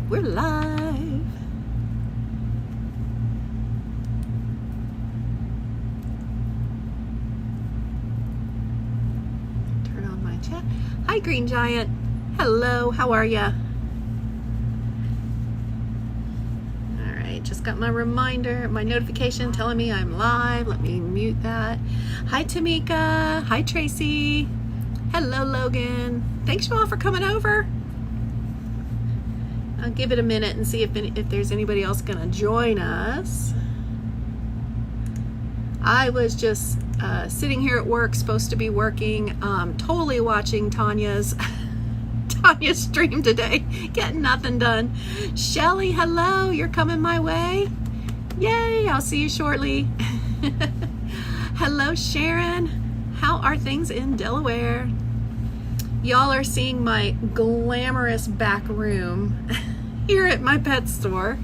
We're live. Turn on my chat. Hi, Green Giant. Hello, how are ya? All right, just got my reminder, my notification telling me I'm live. Let me mute that. Hi, Tamika. Hi, Tracy. Hello, Logan. Thanks you all for coming over. I'll give it a minute and see if there's anybody else gonna join us. I was just sitting here at work, supposed to be working, totally watching Tanya's stream today, getting nothing done. Shelly, hello, you're coming my way. Yay, I'll see you shortly. Hello, Sharon. How are things in Delaware? Y'all are seeing my glamorous back room here at my pet store.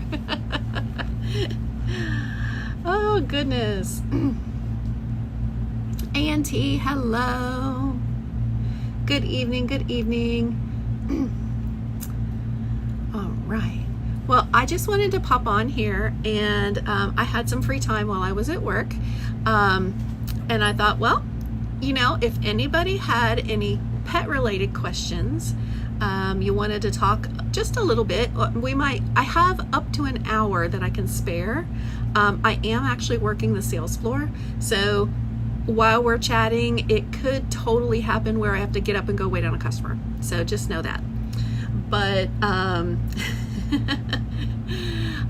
Oh, goodness. Auntie, hello. Good evening, good evening. All right. Well, I just wanted to pop on here, and I had some free time while I was at work. And I thought, well, you know, if anybody had any pet-related questions, you wanted to talk just a little bit, I have up to an hour that I can spare. I am actually working the sales floor, so while we're chatting, it could totally happen where I have to get up and go wait on a customer. So just know that. But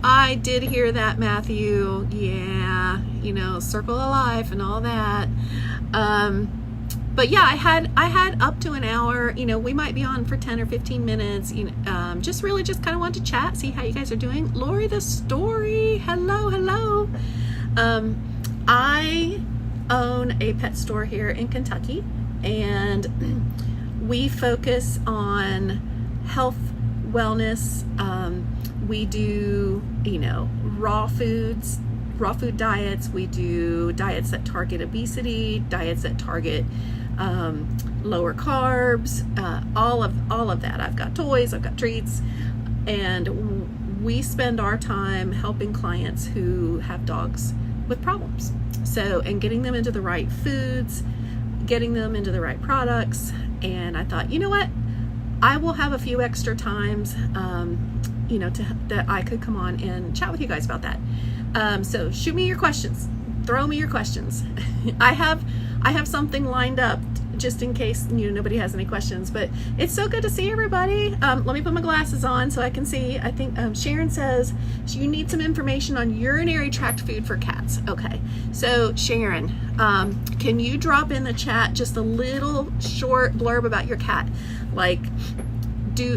I did hear that, Matthew. Yeah, you know, circle of life and all that. But yeah, I had up to an hour. You know, we might be on for 10 or 15 minutes. You know, just kind of wanted to chat, see how you guys are doing. Lori the Story, hello, hello. I own a pet store here in Kentucky, and we focus on health, wellness. We do, you know, raw food diets. We do diets that target obesity, diets that target lower carbs, all of that. I've got toys, I've got treats, and we spend our time helping clients who have dogs with problems. So, and getting them into the right foods, getting them into the right products. And I thought, you know what? I will have a few extra times, you know, that I could come on and chat with you guys about that. So shoot me your questions. Throw me your questions. I have something lined up just in case, you know, nobody has any questions, but it's so good to see everybody. Let me put my glasses on so I can see. I think Sharon says you need some information on urinary tract food for cats. Okay, so Sharon, can you drop in the chat just a little short blurb about your cat? Like,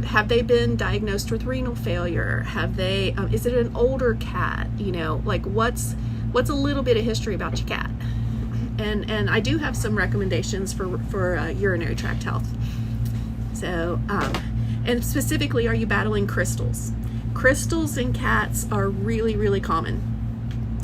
have they been diagnosed with renal failure? Have they, is it an older cat? You know, like what's a little bit of history about your cat? And I do have some recommendations for urinary tract health. So, and specifically, are you battling crystals? Crystals in cats are really, really common.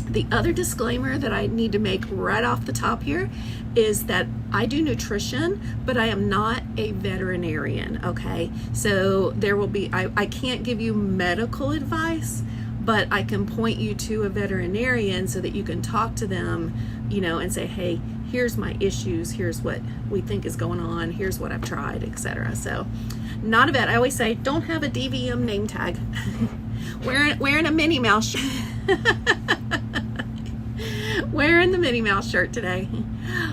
The other disclaimer that I need to make right off the top here is that I do nutrition, but I am not a veterinarian, okay? So there will be, I can't give you medical advice, but I can point you to a veterinarian so that you can talk to them, you know, and say, hey, here's my issues, here's what we think is going on, here's what I've tried, etc. So not a vet. I always say, don't have a DVM name tag. wearing a Minnie Mouse shirt. Wearing the Minnie Mouse shirt today.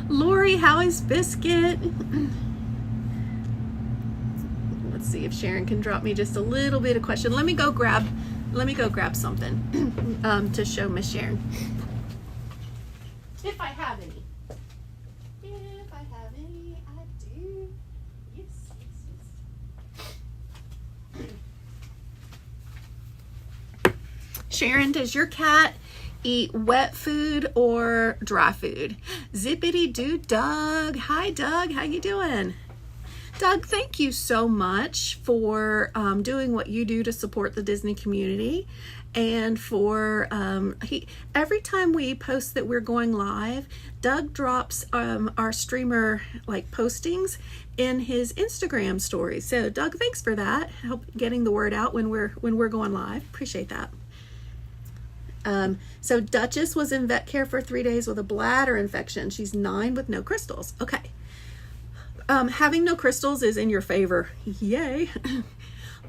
Lori, how is Biscuit? Let's see if Sharon can drop me just a little bit of question. Let me go grab something to show Miss Sharon. If I have any. If I have any, I do. Yes. Sharon, does your cat eat wet food or dry food? Zippity doo Doug. Hi Doug, how you doing? Doug, thank you so much for doing what you do to support the Disney community, and for every time we post that we're going live, Doug drops our streamer like postings in his Instagram stories. So Doug, thanks for that. Help getting the word out when we're going live. Appreciate that. So Duchess was in vet care for 3 days with a bladder infection. She's 9 with no crystals. Okay. Having no crystals is in your favor. Yay.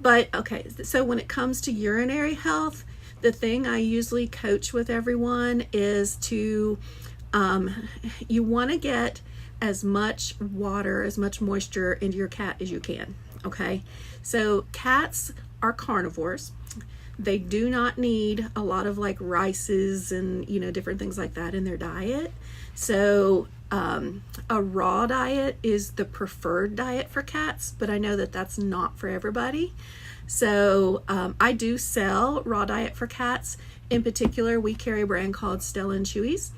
But okay, so when it comes to urinary health, the thing I usually coach with everyone is to, you want to get as much water, as much moisture into your cat as you can. Okay. So cats are carnivores. They do not need a lot of like rices and, you know, different things like that in their diet. So a raw diet is the preferred diet for cats, but I know that that's not for everybody. So I do sell raw diet for cats. In particular, we carry a brand called Stella and Chewy's.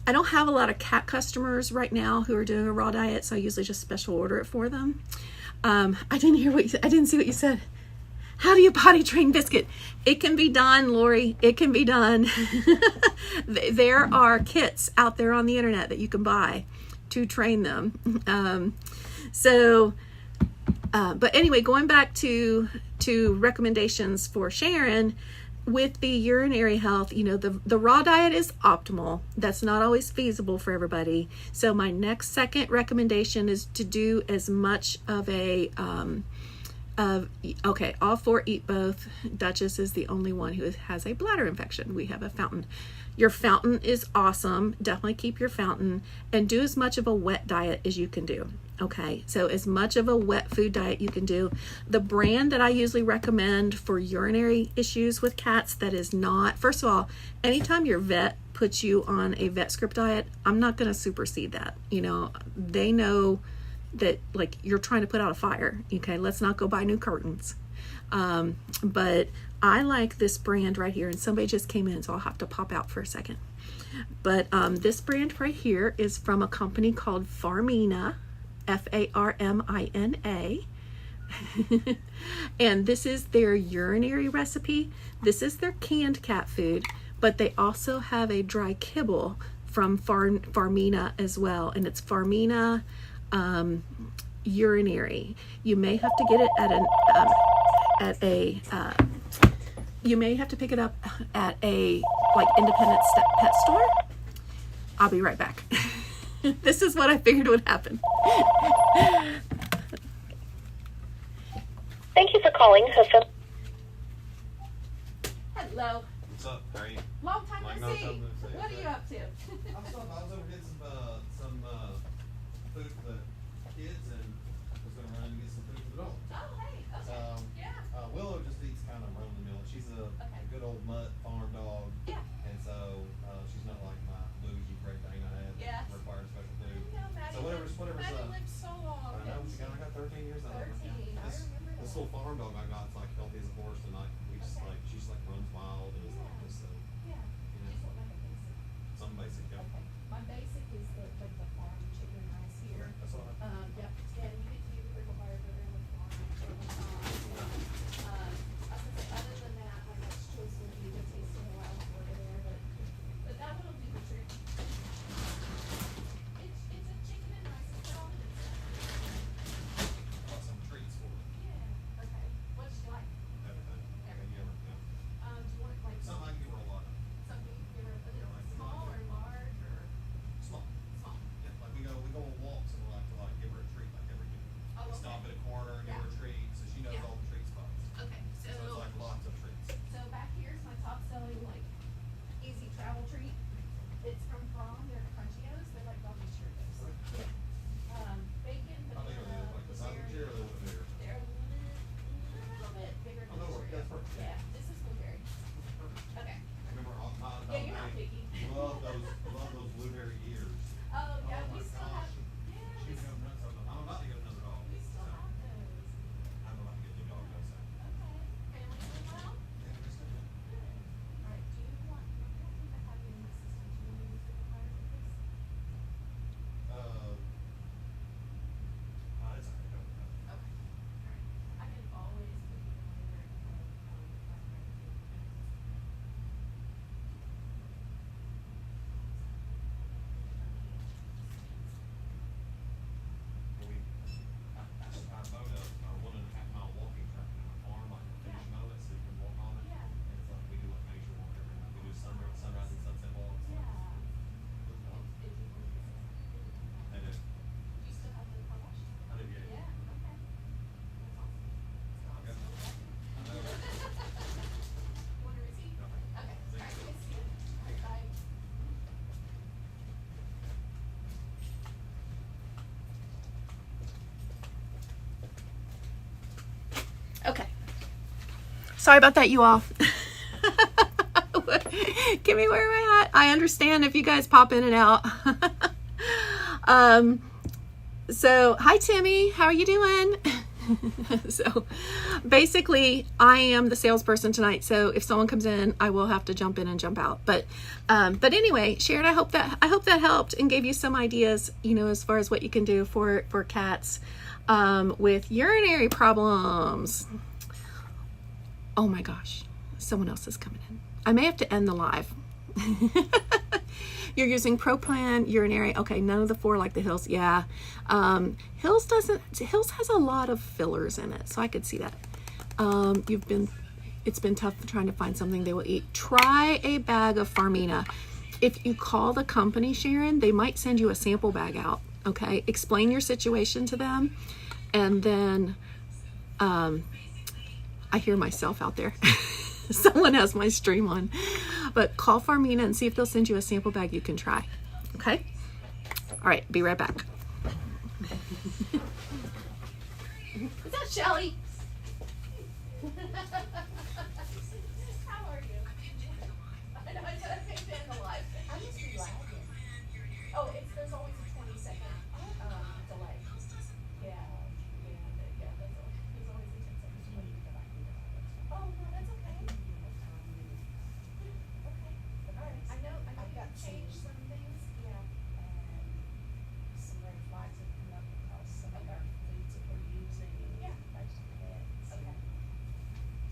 I don't have a lot of cat customers right now who are doing a raw diet, so I usually just special order it for them. I didn't see what you said. How do you potty train Biscuit? It can be done, Lori. It can be done. There are kits out there on the internet that you can buy to train them. But anyway, going back to recommendations for Sharon with the urinary health, you know, the raw diet is optimal. That's not always feasible for everybody. So my next second recommendation is to do as much of a okay, all 4 eat both. Duchess is the only one who has a bladder infection. We have a fountain. Your fountain is awesome. Definitely keep your fountain, and do as much of a wet diet as you can do. Okay, so as much of a wet food diet you can do. The brand that I usually recommend for urinary issues with cats that is not, first of all, anytime your vet puts you on a vet script diet, I'm not going to supersede that. You know, they know that like you're trying to put out a fire. Okay, let's not go buy new curtains. But I like this brand right here, and somebody just came in, so I'll have to pop out for a second. But this brand right here is from a company called Farmina, Farmina. And this is their urinary recipe. This is their canned cat food, but they also have a dry kibble from Farmina as well, and it's Farmina urinary. You may have to get it you may have to pick it up at a like independent pet store. I'll be right back. This is what I figured would happen. Thank you for calling Hoofa. Hello. What's up? How are you? Long time Like, no no see. time no see. What are you up to? I was over getting some food for the kids, and was going to run and get some food for the dog. Oh, hey. Okay. Yeah. Willow just eats kind of run of the mill. She's a good old mutt farm dog. Yeah. And so she's not like my bougie great thing I had. Yeah. Requires special food. No, Maddie So whatever's Maddie lived so long. I know she got 13 years old. 13. I remember This that. little farm dog I got is like healthy as a horse, and like we just like she just like runs wild and is like this. So Yeah. you know, Just what like a basic. some basic. Yeah. Okay. My basic is like the farm chicken rice here. That's all. Yep. Yeah, you get to do the Critical Fire program with farm. Sorry about that, you all. Give me where we're at. I understand if you guys pop in and out. So hi Timmy, how are you doing? So basically I am the salesperson tonight, so if someone comes in I will have to jump in and jump out, but anyway, Sharon, I hope that helped and gave you some ideas, you know, as far as what you can do for cats with urinary problems. Oh my gosh, someone else is coming in. I may have to end the live. You're using Pro-Plan urinary. Okay, none of the 4 like the Hills. Yeah. Hills has a lot of fillers in it, so I could see that. It's been tough trying to find something they will eat. Try a bag of Farmina. If you call the company, Sharon, they might send you a sample bag out. Okay, explain your situation to them, and then I hear myself out there. Someone has my stream on, but call Farmina and see if they'll send you a sample bag you can try. Okay. All right. Be right back. Is that Shelly? How are you? I know I said I picked in the live. I must be lagging. Oh, there's always a 20-second delay. Yeah. There's always a 10 seconds when you go back. Oh, no, that's okay. Okay. All right. I know you've changed some things. Yeah. And some red flags have come up because some of our foods that we're using. Yeah. Based on that. Okay.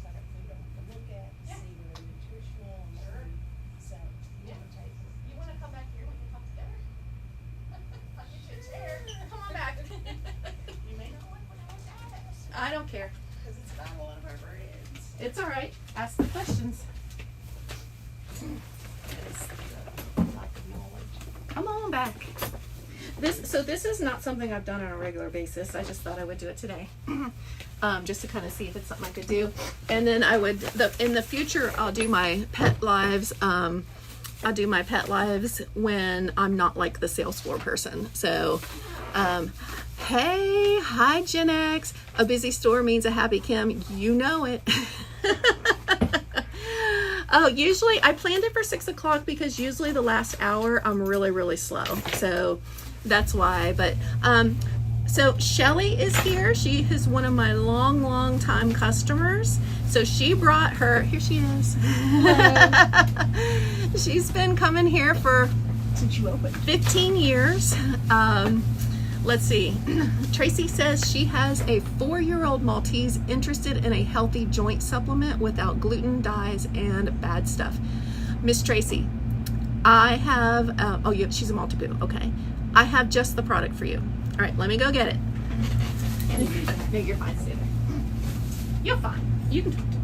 So I got food I want to look at, Yeah. see whether they're nutritional and Sure. so Yeah. we'll take it. You want to come back here? We can talk together. I'll get you a chair. Come on back. You may not like what I was asked, I don't care. because it's not one of our breads. It's all right. Ask the questions. It's the lack of knowledge. Come on back. This is not something I've done on a regular basis. I just thought I would do it today, just to kind of see if it's something I could do. And then in the future I'll do my pet lives. I'll do my pet lives when I'm not like the sales floor person. So, hey, hi Gen X. A busy store means a happy Kim. You know it. Oh, usually I planned it for 6 o'clock because usually the last hour I'm really, really slow. So that's why. But so Shelly is here. She is one of my long time customers. So she brought her, here she is. She's been coming here for Since you opened. 15 years. Let's see. Tracy says she has a 4-year-old Maltese interested in a healthy joint supplement without gluten, dyes, and bad stuff. Miss Tracy, I have, oh yeah, she's a Maltipoo. Okay. I have just the product for you. All right, let me go get it. No, you're fine. Stay there. You're fine. You can talk to me.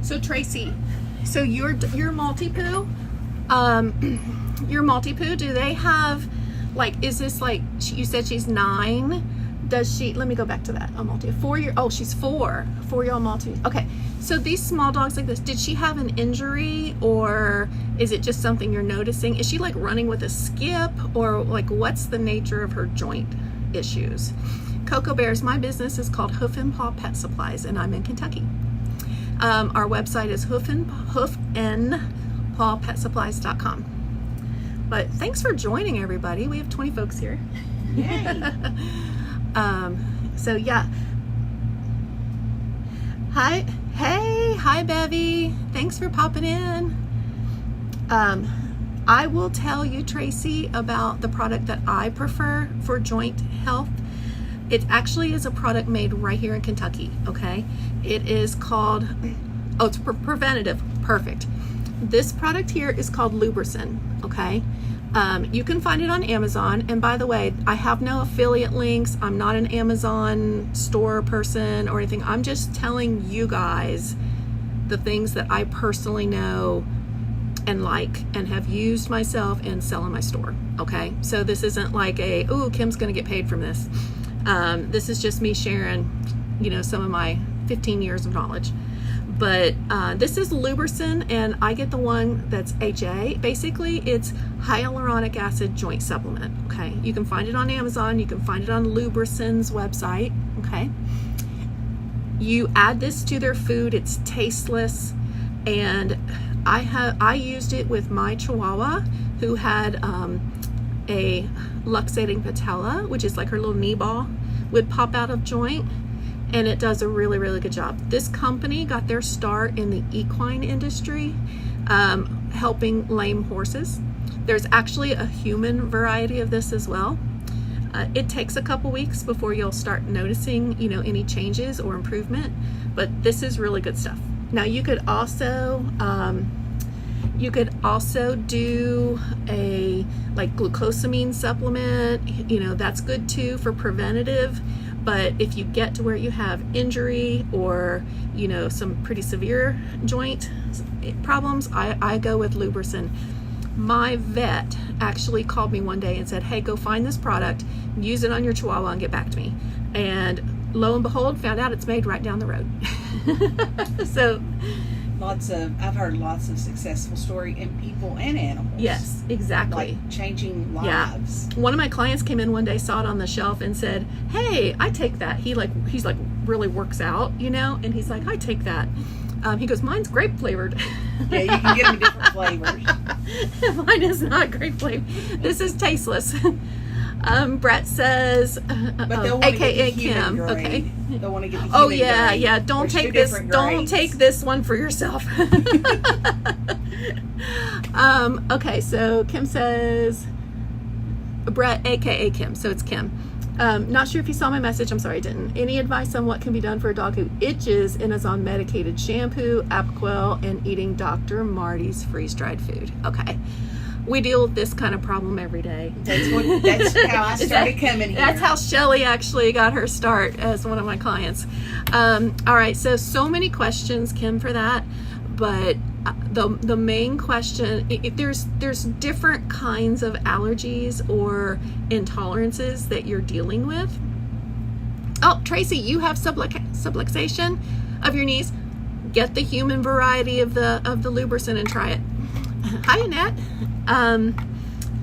So Tracy, so your Maltipoo, do they have, like, is this like, you said she's 9, Does she, let me go back to that. She's 4-year-old Maltese. Okay, so these small dogs like this, did she have an injury, or is it just something you're noticing? Is she like running with a skip, or like what's the nature of her joint issues? Cocoa Bears, my business is called Hoof and Paw Pet Supplies, and I'm in Kentucky. Our website is hoofandpawpetsupplies.com. But thanks for joining, everybody. We have 20 folks here. Yay. So yeah. Hi Bevy. Thanks for popping in. I will tell you, Tracy, about the product that I prefer for joint health. It actually is a product made right here in Kentucky, okay? It is called, it's preventative, perfect. This product here is called Lubricin, okay? You can find it on Amazon, and by the way, I have no affiliate links. I'm not an Amazon store person or anything. I'm just telling you guys the things that I personally know and like and have used myself and sell in my store, okay? So this isn't like Kim's gonna get paid from this. This is just me sharing, some of my 15 years of knowledge. But this is Lubricin, and I get the one that's HA. Basically, it's hyaluronic acid joint supplement, okay? You can find it on Amazon. You can find it on Lubricin's website, okay? You add this to their food. It's tasteless, and I used it with my Chihuahua, who had a luxating patella, which is like her little knee ball would pop out of joint, and it does a really, really good job. This company got their start in the equine industry, helping lame horses. There's actually a human variety of this as well. It takes a couple weeks before you'll start noticing, any changes or improvement, but this is really good stuff. Now you could also do a glucosamine supplement, that's good too for preventative. But if you get to where you have injury or, some pretty severe joint problems, I go with Lubricin. My vet actually called me one day and said, hey, go find this product, use it on your Chihuahua and get back to me. And lo and behold, found out it's made right down the road. So I've heard lots of successful story in people and animals. yes, exactly. Like changing lives. Yeah. One of my clients came in one day, saw it on the shelf and said, hey, I take that. He's like really works out, and he's like, I take that. He goes, mine's grape flavored. Yeah, you can get them in different flavors. Mine is not grape flavored. This is tasteless. Brett says, But they'll want to get AKA the human Kim. grade. Okay. They'll want to get the human Oh yeah, grade. yeah. Don't There's take two this. different Don't grades. take this one for yourself. Okay, so Kim says, Brett, AKA Kim. So it's Kim. Not sure if you saw my message. I'm sorry I didn't. Any advice on what can be done for a dog who itches and is on medicated shampoo, Apoquel, and eating Dr. Marty's freeze-dried food? Okay. We deal with this kind of problem every day. That's how I started coming here. That's how Shelly actually got her start as one of my clients. All right, so many questions, Kim, for that. But the main question, there's different kinds of allergies or intolerances that you're dealing with. Oh, Tracy, you have subluxation of your knees. Get the human variety of the Lubricin and try it. Hi, Annette. All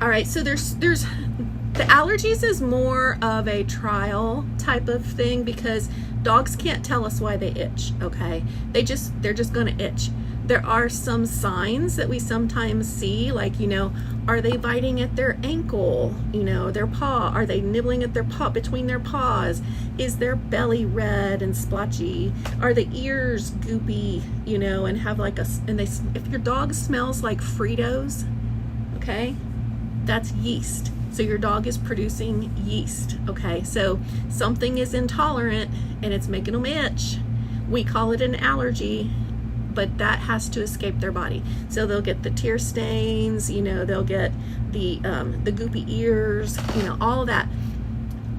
right, so there's the allergies is more of a trial type of thing because dogs can't tell us why they itch, okay? They're just gonna itch. There are some signs that we sometimes see, like, are they biting at their ankle, their paw? Are they nibbling at their paw, between their paws? Is their belly red and splotchy? Are the ears goopy, and have if your dog smells like Fritos, okay, that's yeast. So your dog is producing yeast, okay? So something is intolerant and it's making them itch. We call it an allergy, but that has to escape their body. So they'll get the tear stains, they'll get the goopy ears, all of that.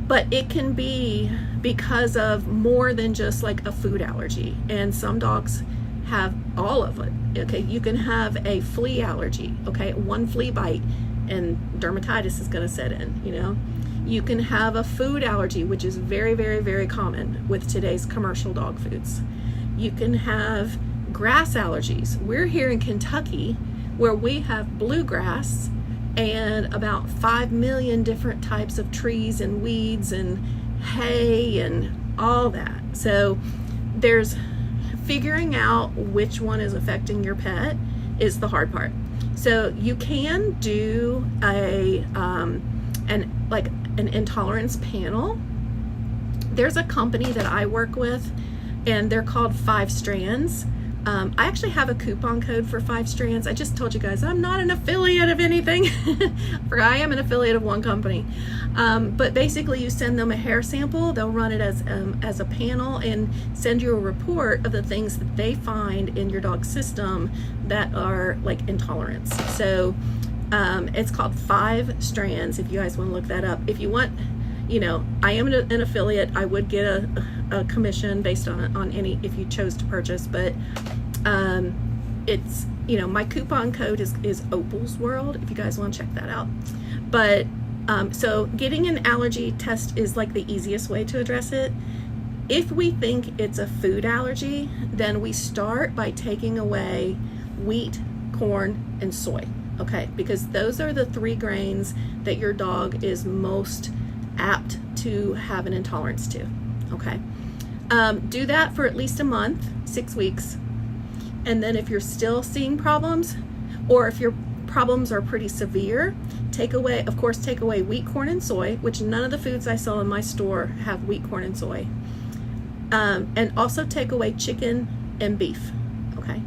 But it can be because of more than just like a food allergy. And some dogs have all of it, okay? You can have a flea allergy, okay? One flea bite and dermatitis is gonna set in, You can have a food allergy, which is very, very, very common with today's commercial dog foods. You can have grass allergies. We're here in Kentucky where we have bluegrass and about 5 million different types of trees and weeds and hay and all that. So there's figuring out which one is affecting your pet is the hard part. So you can do an intolerance panel. There's a company that I work with, and they're called 5 Strands. I actually have a coupon code for 5 Strands. I just told you guys I'm not an affiliate of anything. I am an affiliate of one company. But basically you send them a hair sample, they'll run it as a panel and send you a report of the things that they find in your dog's system that are like intolerance. So it's called 5 Strands if you guys want to look that up. If you want, I am an affiliate. I would get a commission based on any if you chose to purchase, but it's my coupon code is Opal's World if you guys want to check that out. But so getting an allergy test is like the easiest way to address it. If we think it's a food allergy, then we start by taking away wheat, corn, and soy. Okay, because those are the 3 grains that your dog is most apt to have an intolerance to. Okay, do that for at least a month, 6 weeks, and then if you're still seeing problems, or if your problems are pretty severe, take away wheat, corn, and soy, which none of the foods I sell in my store have wheat, corn, and soy, and also take away chicken and beef. Okay,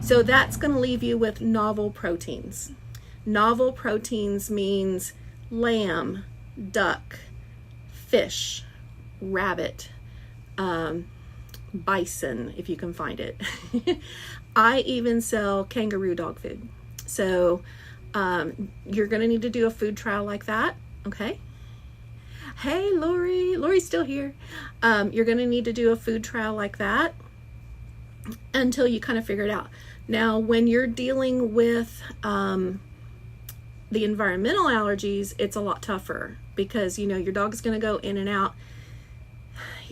so that's going to leave you with novel proteins. Novel proteins means lamb, duck, fish, rabbit, bison, if you can find it. I even sell kangaroo dog food. So you're going to need to do a food trial like that. Okay. Hey, Lori's still here. You're going to need to do a food trial like that until you kind of figure it out. Now, when you're dealing with the environmental allergies, it's a lot tougher because your dog's going to go in and out.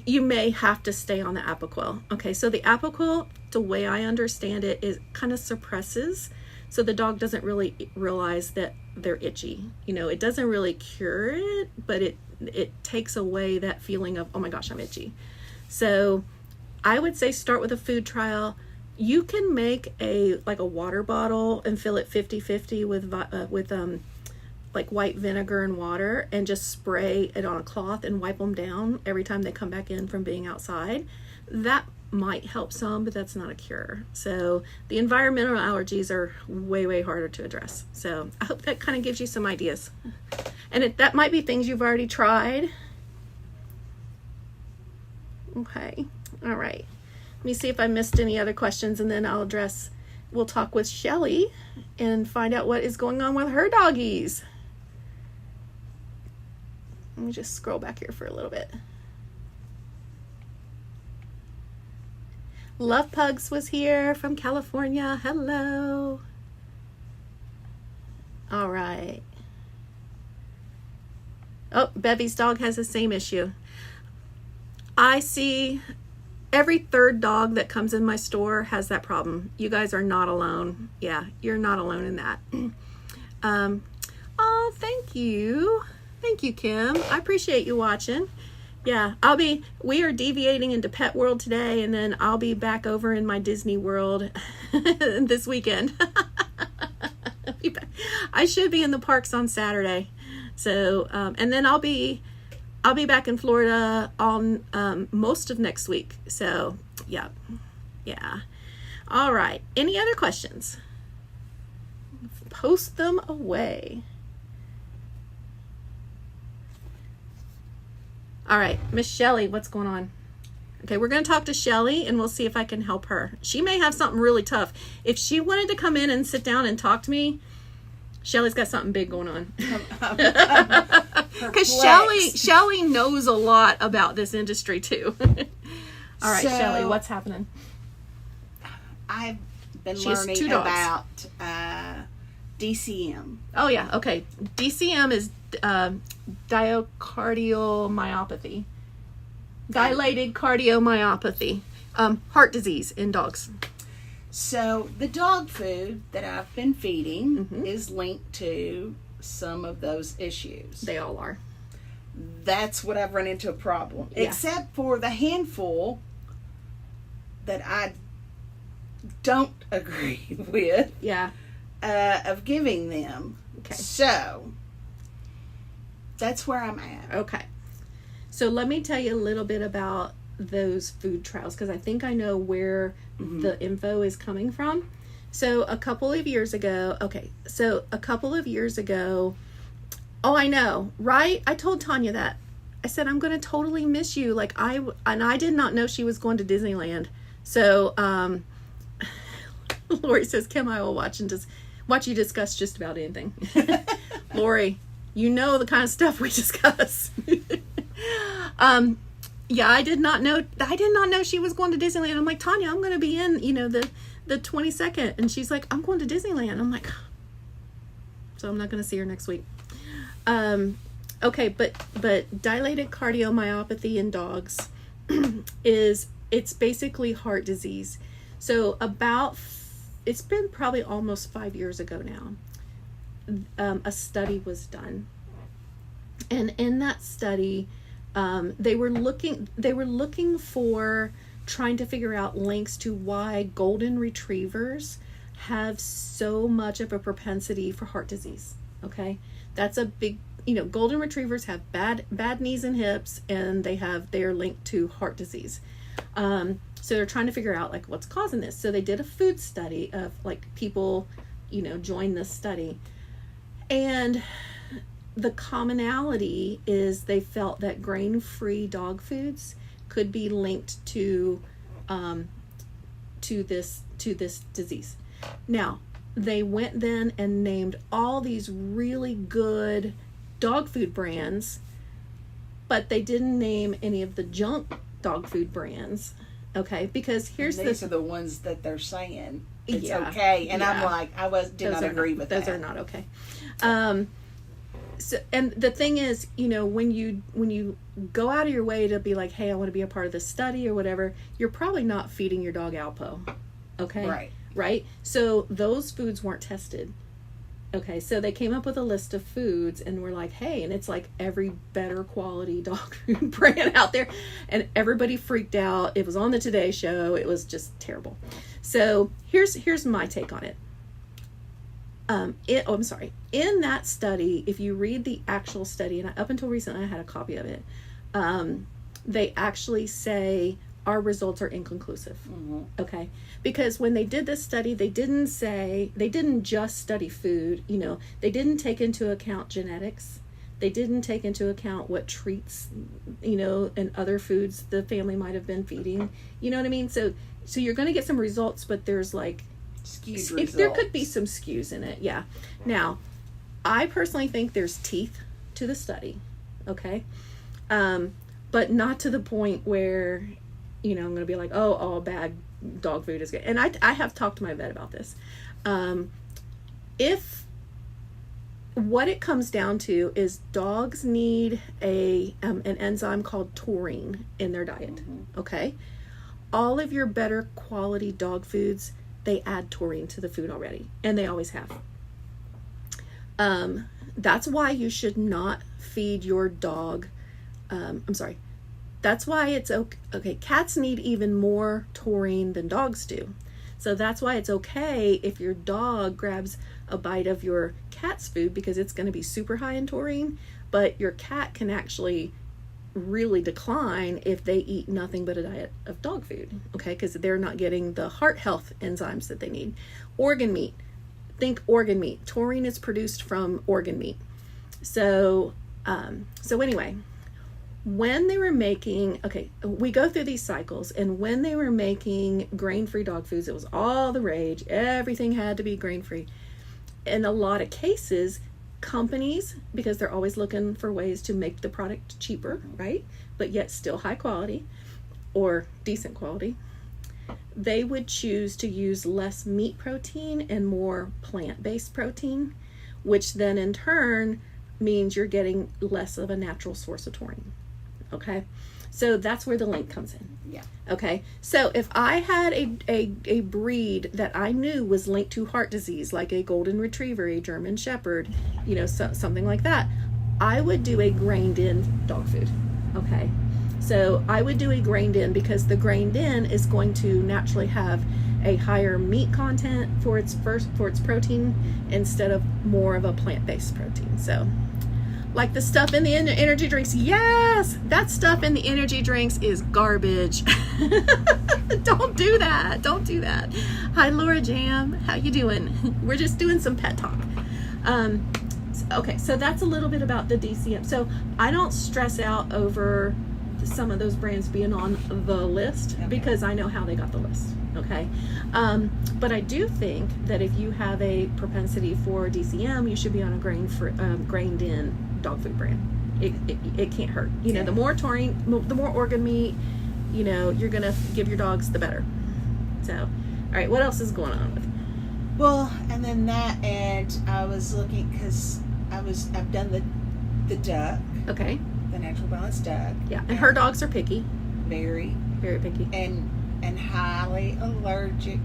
You may have to stay on the Apoquel. Okay, so the Apoquel, the way I understand it, is kind of suppresses, so the dog doesn't really realize that they're itchy. It doesn't really cure it, but it takes away that feeling of, oh my gosh, I'm itchy. So I would say start with a food trial. You can make a water bottle and fill it 50-50 with like white vinegar and water, and just spray it on a cloth and wipe them down every time they come back in from being outside. That might help some, but that's not a cure. So the environmental allergies are way, way harder to address. So I hope that kind of gives you some ideas. And that might be things you've already tried. Okay, all right. Let me see if I missed any other questions, and then we'll talk with Shelly and find out what is going on with her doggies. Let me just scroll back here for a little bit. Love Pugs was here from California. Hello. All right. Oh, Bevy's dog has the same issue. I see every 3rd dog that comes in my store has that problem. You guys are not alone. Yeah, you're not alone in that. Oh, thank you. Thank you, Kim. I appreciate you watching. Yeah, we are deviating into Pet World today, and then I'll be back over in my Disney World this weekend. I should be in the parks on Saturday. So, and then I'll be back in Florida on most of next week. So, yeah. All right. Any other questions? Post them away. All right, Miss Shelly, what's going on? Okay, we're going to talk to Shelly, and we'll see if I can help her. She may have something really tough. If she wanted to come in and sit down and talk to me, Shelly's got something big going on. Because Shelly knows a lot about this industry too. All right, Shelly, what's happening? I've been learning about DCM. Oh yeah, okay. DCM is Dilated cardiomyopathy. Heart disease in dogs. So the dog food that I've been feeding Mhm. is linked to some of those issues. They all are. That's what I've run into a problem. Yeah. Except for the handful that I don't agree with Yeah. of giving them. Okay. So that's where I'm at. Okay. So let me tell you a little bit about those food trials, because I think I know where the info is coming from. So a couple of years ago, oh, I know, right? I told Tanya that. I said, I'm going to totally miss you. And I did not know she was going to Disneyland. So, Lori says, Kim, I will watch you discuss just about anything. Lori, you know the kind of stuff we discuss. Yeah, I did not know she was going to Disneyland. I'm like, Tanya, I'm going to be in, the 22nd. And she's like, I'm going to Disneyland. I'm like, so I'm not going to see her next week. Okay, but dilated cardiomyopathy in dogs it's basically heart disease. So it's been probably almost 5 years ago now. A study was done. And in that study, they were looking for trying to figure out links to why golden retrievers have so much of a propensity for heart disease. Okay, that's a big, golden retrievers have bad knees and hips, and they are linked to heart disease. So they're trying to figure out what's causing this. So they did a food study of people, join this study, and the commonality is they felt that grain-free dog foods could be linked to this disease. Now, they went then and named all these really good dog food brands, but they didn't name any of the junk dog food brands. Okay, because these are the ones that they're saying it's Yeah. okay, and Yeah. I'm like, did not agree with that. Those are not okay. So, and the thing is, when you go out of your way to be like, hey, I want to be a part of this study or whatever, you're probably not feeding your dog Alpo. Okay. Right. So those foods weren't tested. Okay. So they came up with a list of foods and we're like, hey, and it's like every better quality dog food brand out there, and everybody freaked out. It was on the Today Show. It was just terrible. So here's my take on it. I'm sorry. In that study, if you read the actual study, and up until recently I had a copy of it, they actually say our results are inconclusive. Mm-hmm. Okay? Because when they did this study, they didn't just study food, they didn't take into account genetics. They didn't take into account what treats, and other foods the family might have been feeding. You know what I mean? So you're going to get some results, but there's skewed results. There could be some skews in it, yeah. Now, I personally think there's teeth to the study, okay? But not to the point where, I'm going to be like, oh, all bad dog food is good. And I have talked to my vet about this. If what it comes down to is dogs need an enzyme called taurine in their diet, okay? All of your better quality dog foods, they add taurine to the food already, and they always have. That's why you should not feed your dog. That's why it's okay. Cats need even more taurine than dogs do. So that's why it's okay if your dog grabs a bite of your cat's food, because it's going to be super high in taurine, but your cat can actually really decline if they eat nothing but a diet of dog food, okay? Because they're not getting the heart health enzymes that they need. Organ meat. Think organ meat. Taurine is produced from organ meat. So anyway, when they were making, we go through these cycles, and when they were making grain-free dog foods, it was all the rage. Everything had to be grain-free. In a lot of cases, companies, because they're always looking for ways to make the product cheaper, right? But yet still high quality or decent quality, they would choose to use less meat protein and more plant-based protein, which then in turn means you're getting less of a natural source of taurine. Okay, so that's where the link comes in. Yeah. Okay, so if I had a breed that I knew was linked to heart disease, like a golden retriever, a German shepherd, something like that, I would do a grained in dog food. Okay, so I would do a grained in, because the grained in is going to naturally have a higher meat content for its protein, instead of more of a plant-based protein. So, like the stuff in the energy drinks, yes, that stuff in the energy drinks is garbage. Don't do that. Don't do that. Hi, Laura Jam. How you doing? We're just doing some pet talk. Okay, so that's a little bit about the DCM. So I don't stress out over some of those brands being on the list, Okay. because I know how they got the list. Okay, but I do think that if you have a propensity for DCM, you should be on a grained in dog food brand. It can't hurt. Yeah. The more taurine, the more organ meat, you're gonna give your dogs, the better. So, all right, what else is going on with? Well, and then that, and I was looking, because I've done the duck, Okay, the natural balanced duck. yeah, and her dogs are picky, Very, very picky. and highly allergic.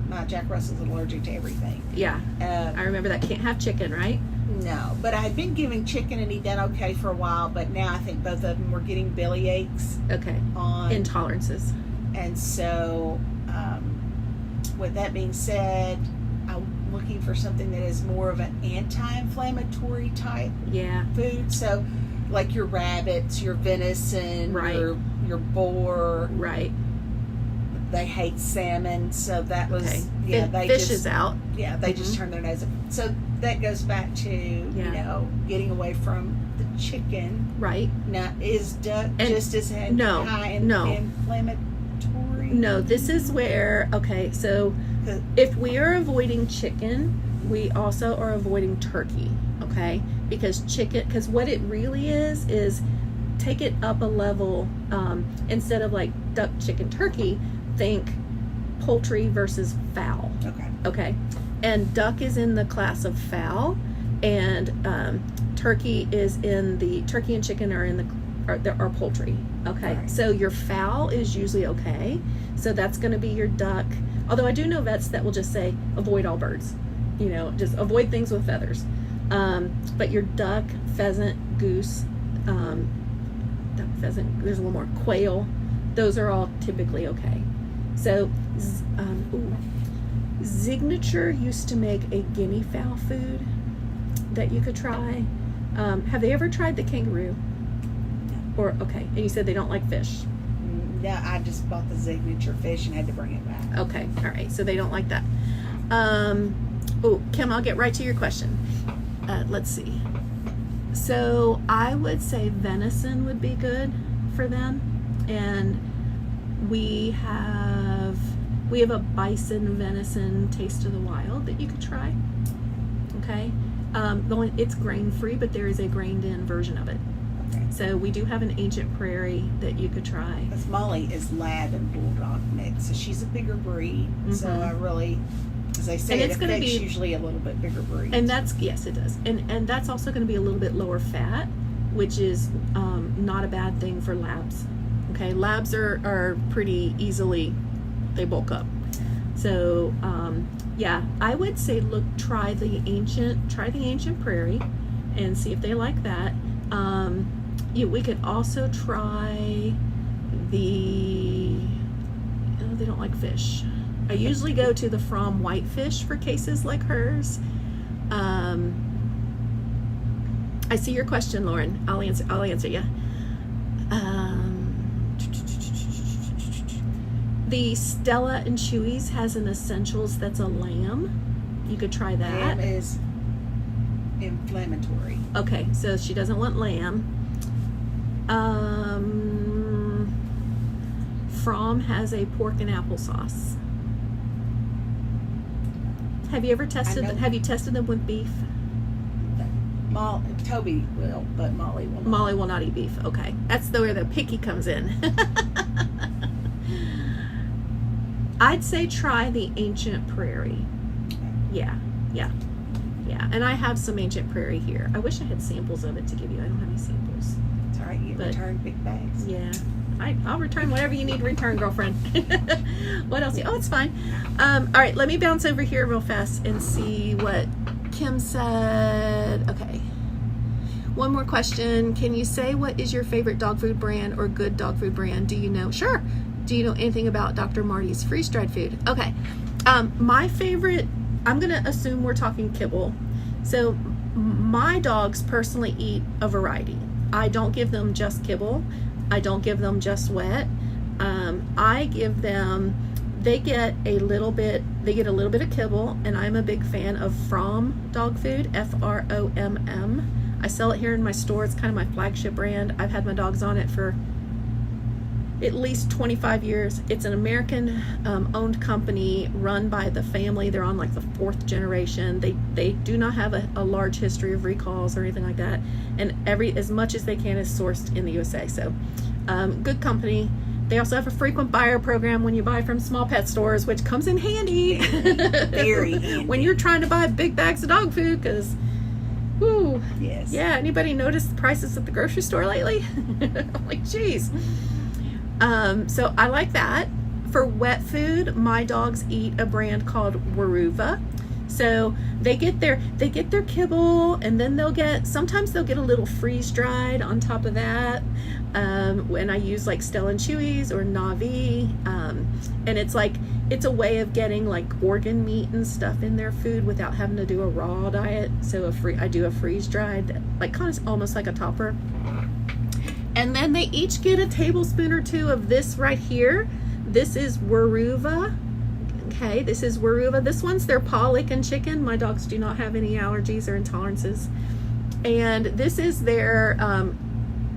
My Jack Russell's allergic to everything. Yeah, I remember that. Can't have chicken, right? No, but I had been giving chicken, and he'd done okay for a while, but now I think both of them were getting belly aches Okay, on. intolerances. And so, with that being said, I'm looking for something that is more of an anti-inflammatory type Yeah, food. So, like your rabbits, your venison, Right. your boar. right. They hate salmon, so that was Okay. Fish is out. Yeah, they just Mhm. turn their nose up. So that goes back to Yeah. getting away from the chicken. Right. Now, is duck And just as high in no. inflammatory? No, this is where, okay, so 'Cause- if we are avoiding chicken, we also are avoiding turkey, okay? Because what it really is take it up a level, instead of like duck, chicken, turkey, think poultry versus fowl, Okay. okay? And duck is in the class of fowl, and turkey and chicken are poultry, okay? Right. So your fowl is usually okay. So that's going to be your duck. Although I do know vets that will just say avoid all birds, just avoid things with feathers. But your duck, pheasant, goose, duck, pheasant, there's a little more, quail, those are all typically okay. So Signature used to make a guinea fowl food that you could try. Have they ever tried the kangaroo? Okay, and you said they don't like fish. No, I just bought the signature fish and had to bring it back. Okay, all right, so they don't like that. Kim, I'll get right to your question. Let's see. So I would say venison would be good for them, and we have a bison venison taste of the wild that you could try. Okay, it's grain free, but there is a grained in version of it. Okay. So we do have an ancient prairie that you could try. Because Molly is lab and bulldog mix, so she's a bigger breed. So Mhm. I really, as I say, And it it's gonna affects be- usually a little bit bigger breeds. And yes, it does. And that's also going to be a little bit lower fat, which is not a bad thing for labs. Okay, labs are pretty easily, they bulk up. So yeah, I would say try the ancient prairie and see if they like that. We could also try they don't like fish. I usually go to the From Whitefish for cases like hers. I see your question, Lauren. I'll answer you. The Stella and Chewy's has an essentials that's a lamb. You could try that. Lamb is inflammatory. Okay, so she doesn't want lamb. From has a pork and applesauce. Have you ever tested? I know. Have you tested them with beef? Toby will, but Molly will not. Molly will not eat beef. Okay, that's where the picky comes in. I'd say try the ancient prairie. Yeah. Yeah, and I have some Ancient Prairie here. I wish I had samples of it to give you. I don't have any samples. It's all right. You But- return big bags. Yeah, I'll return whatever you need to return, girlfriend. What else? Oh, it's fine. All right, let me bounce over here real fast and see what Kim said. Okay. One more question. Can you say what is your favorite dog food brand or good dog food brand? Do you know? Sure. Do you know anything about Dr. Marty's freeze-dried food? Okay. My favorite, I'm going to assume we're talking kibble. So my dogs personally eat a variety. I don't give them just kibble. I don't give them just wet. I give them, they get a little bit of kibble, and I'm a big fan of From dog food, F-R-O-M-M. I sell it here in my store. It's kind of my flagship brand. I've had my dogs on it for at least 25 years. It's an American owned company run by the family. They're on like the 4th generation. They do not have a large history of recalls or anything like that. And as much as they can is sourced in the USA. So good company. They also have a frequent buyer program when you buy from small pet stores, which comes in handy. Very handy. When you're trying to buy big bags of dog food, because whoo. Yes. Yeah, anybody noticed the prices at the grocery store lately? I'm like, geez. So I like that. For wet food, my dogs eat a brand called Waruva. So they get their kibble, and then sometimes they'll get a little freeze dried on top of that. When I use like Stella and Chewy's or Navi, and it's a way of getting like organ meat and stuff in their food without having to do a raw diet. So I do a freeze dried, like kind of almost like a topper. And then they each get a tablespoon or 2 of this right here. This is Waruva. Okay, this is Waruva. This one's their paw licking chicken. My dogs do not have any allergies or intolerances. And this is their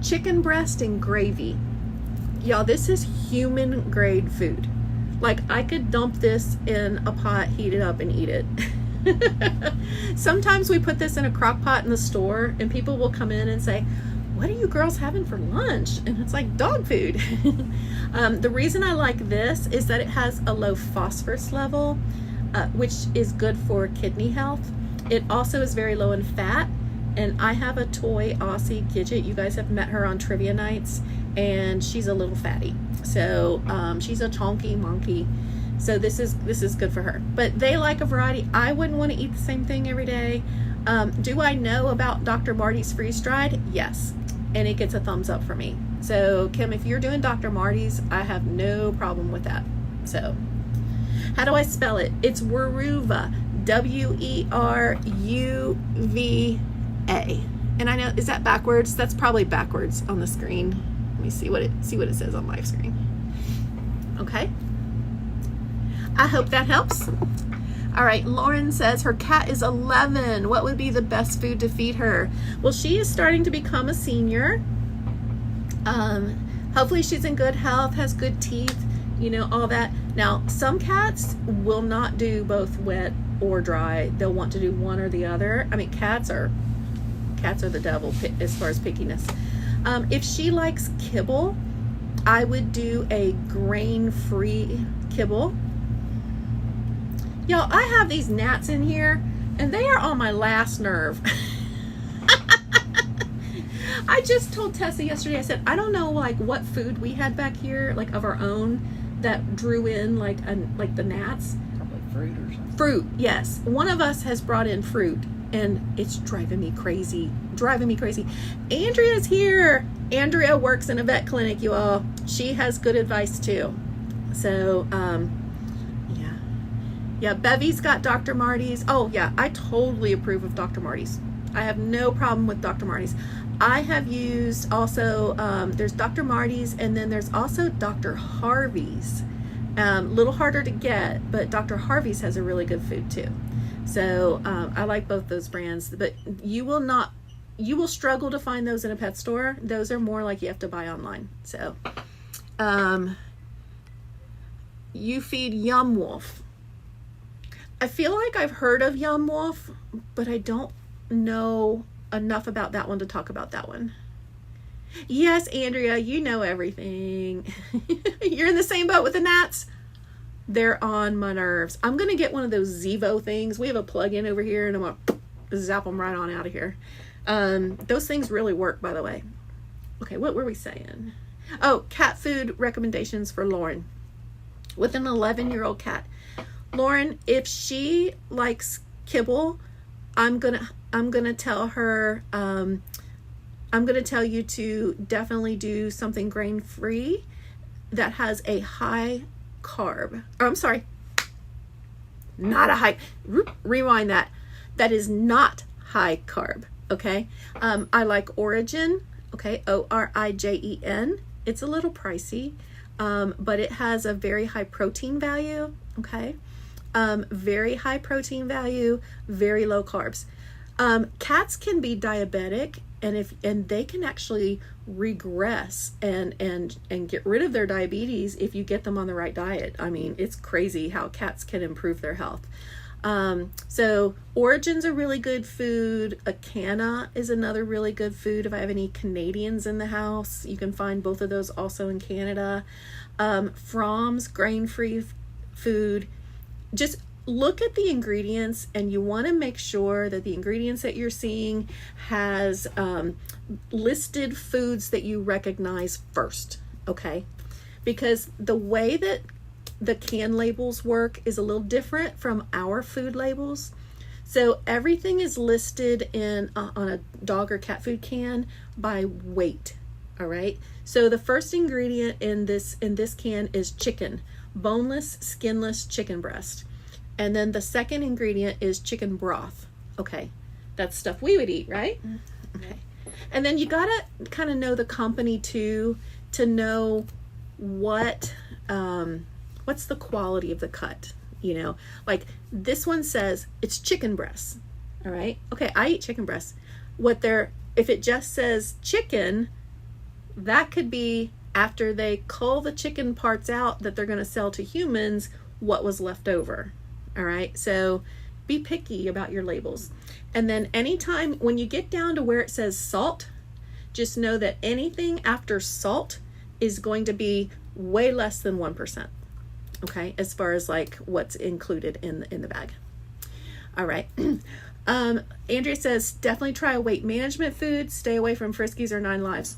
chicken breast and gravy. Y'all, this is human grade food. Like, I could dump this in a pot, heat it up, and eat it. Sometimes we put this in a crock pot in the store, and people will come in and say, what are you girls having for lunch? And it's like dog food. The reason I like this is that it has a low phosphorus level, which is good for kidney health. It also is very low in fat. And I have a toy Aussie Gidget. You guys have met her on trivia nights, and she's a little fatty. So she's a chonky monkey. So this is good for her. But they like a variety. I wouldn't want to eat the same thing every day. Do I know about Dr. Marty's freeze dried? Yes. And it gets a thumbs up for me. So Kim, if you're doing Dr. Marty's, I have no problem with that. So how do I spell it? It's Waruva, W-E-R-U-V-A. And I know, is that backwards? That's probably backwards on the screen. Let me see what it says on my screen. Okay. I hope that helps. All right, Lauren says her cat is 11. What would be the best food to feed her? Well, she is starting to become a senior. Hopefully she's in good health, has good teeth, all that. Now, some cats will not do both wet or dry. They'll want to do one or the other. I mean, cats are the devil as far as pickiness. If she likes kibble, I would do a grain-free kibble. Y'all, I have these gnats in here, and they are on my last nerve. I just told Tessa yesterday, I said, I don't know what food we had back here, like of our own, that drew in like the gnats. Probably fruit or something. Fruit, yes. One of us has brought in fruit, and it's driving me crazy. Andrea's here. Andrea works in a vet clinic, you all. She has good advice too. So, yeah, Bevy's got Dr. Marty's. Oh, yeah, I totally approve of Dr. Marty's. I have no problem with Dr. Marty's. I have used also, there's Dr. Marty's, and then there's also Dr. Harvey's. Little harder to get, but Dr. Harvey's has a really good food too. So I like both those brands, but you will struggle to find those in a pet store. Those are more like you have to buy online. So you feed Yum Wolf. I feel like I've heard of Yum Wolf, but I don't know enough about that one to talk about that one. Yes, Andrea, you know everything. You're in the same boat with the gnats. They're on my nerves. I'm going to get one of those Zevo things. We have a plug-in over here, and I'm going to zap them right on out of here. Those things really work, by the way. Okay, what were we saying? Oh, cat food recommendations for Lauren. With an 11-year-old cat. Lauren, if she likes kibble, I'm gonna tell her, I'm gonna tell you to definitely do something grain-free that has a high carb. Oh, I'm sorry. Not a high, rewind that. That is not high carb, okay? I like Origin, okay, Origen. It's a little pricey, but it has a very high protein value, okay? Very high protein value, very low carbs. Cats can be diabetic, and they can actually regress and get rid of their diabetes if you get them on the right diet. I mean, it's crazy how cats can improve their health. So Origin's a really good food. Acana is another really good food. If I have any Canadians in the house, you can find both of those also in Canada. From's grain-free food. Just look at the ingredients, and you want to make sure that the ingredients that you're seeing has listed foods that you recognize first, okay? Because the way that the can labels work is a little different from our food labels. So everything is listed in on a dog or cat food can by weight, all right? So the first ingredient in this can is chicken, boneless, skinless chicken breast. And then the second ingredient is chicken broth. Okay, that's stuff we would eat, right? Okay. And then you gotta kind of know the company too, to know what's the quality of the cut. You know, like this one says it's chicken breasts. All right. Okay, I eat chicken breasts. If it just says chicken, that could be after they cull the chicken parts out that they're going to sell to humans, what was left over. All right, so be picky about your labels. And then anytime when you get down to where it says salt, just know that anything after salt is going to be way less than 1%. Okay, as far as like what's included in the bag. All right. Andrea says definitely try a weight management food. Stay away from Friskies or 9 Lives.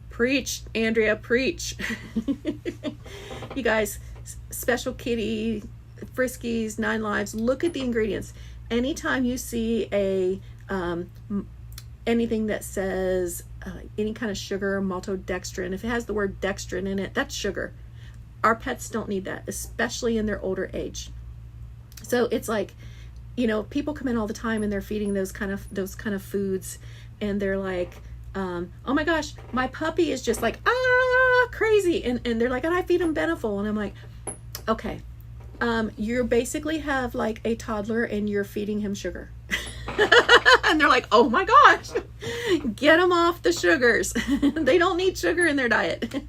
Preach, Andrea, preach. You guys, Special Kitty, Friskies, 9 Lives, look at the ingredients. Anytime you see anything that says any kind of sugar, maltodextrin, if it has the word dextrin in it, that's sugar. Our pets don't need that, especially in their older age. So it's like, you know, people come in all the time and they're feeding those kind of foods, and they're like, oh my gosh, my puppy is just like crazy, and they're like, and I feed him Beneful, and I'm like, okay. You basically have like a toddler and you're feeding him sugar. And they're like, oh my gosh, get them off the sugars. They don't need sugar in their diet.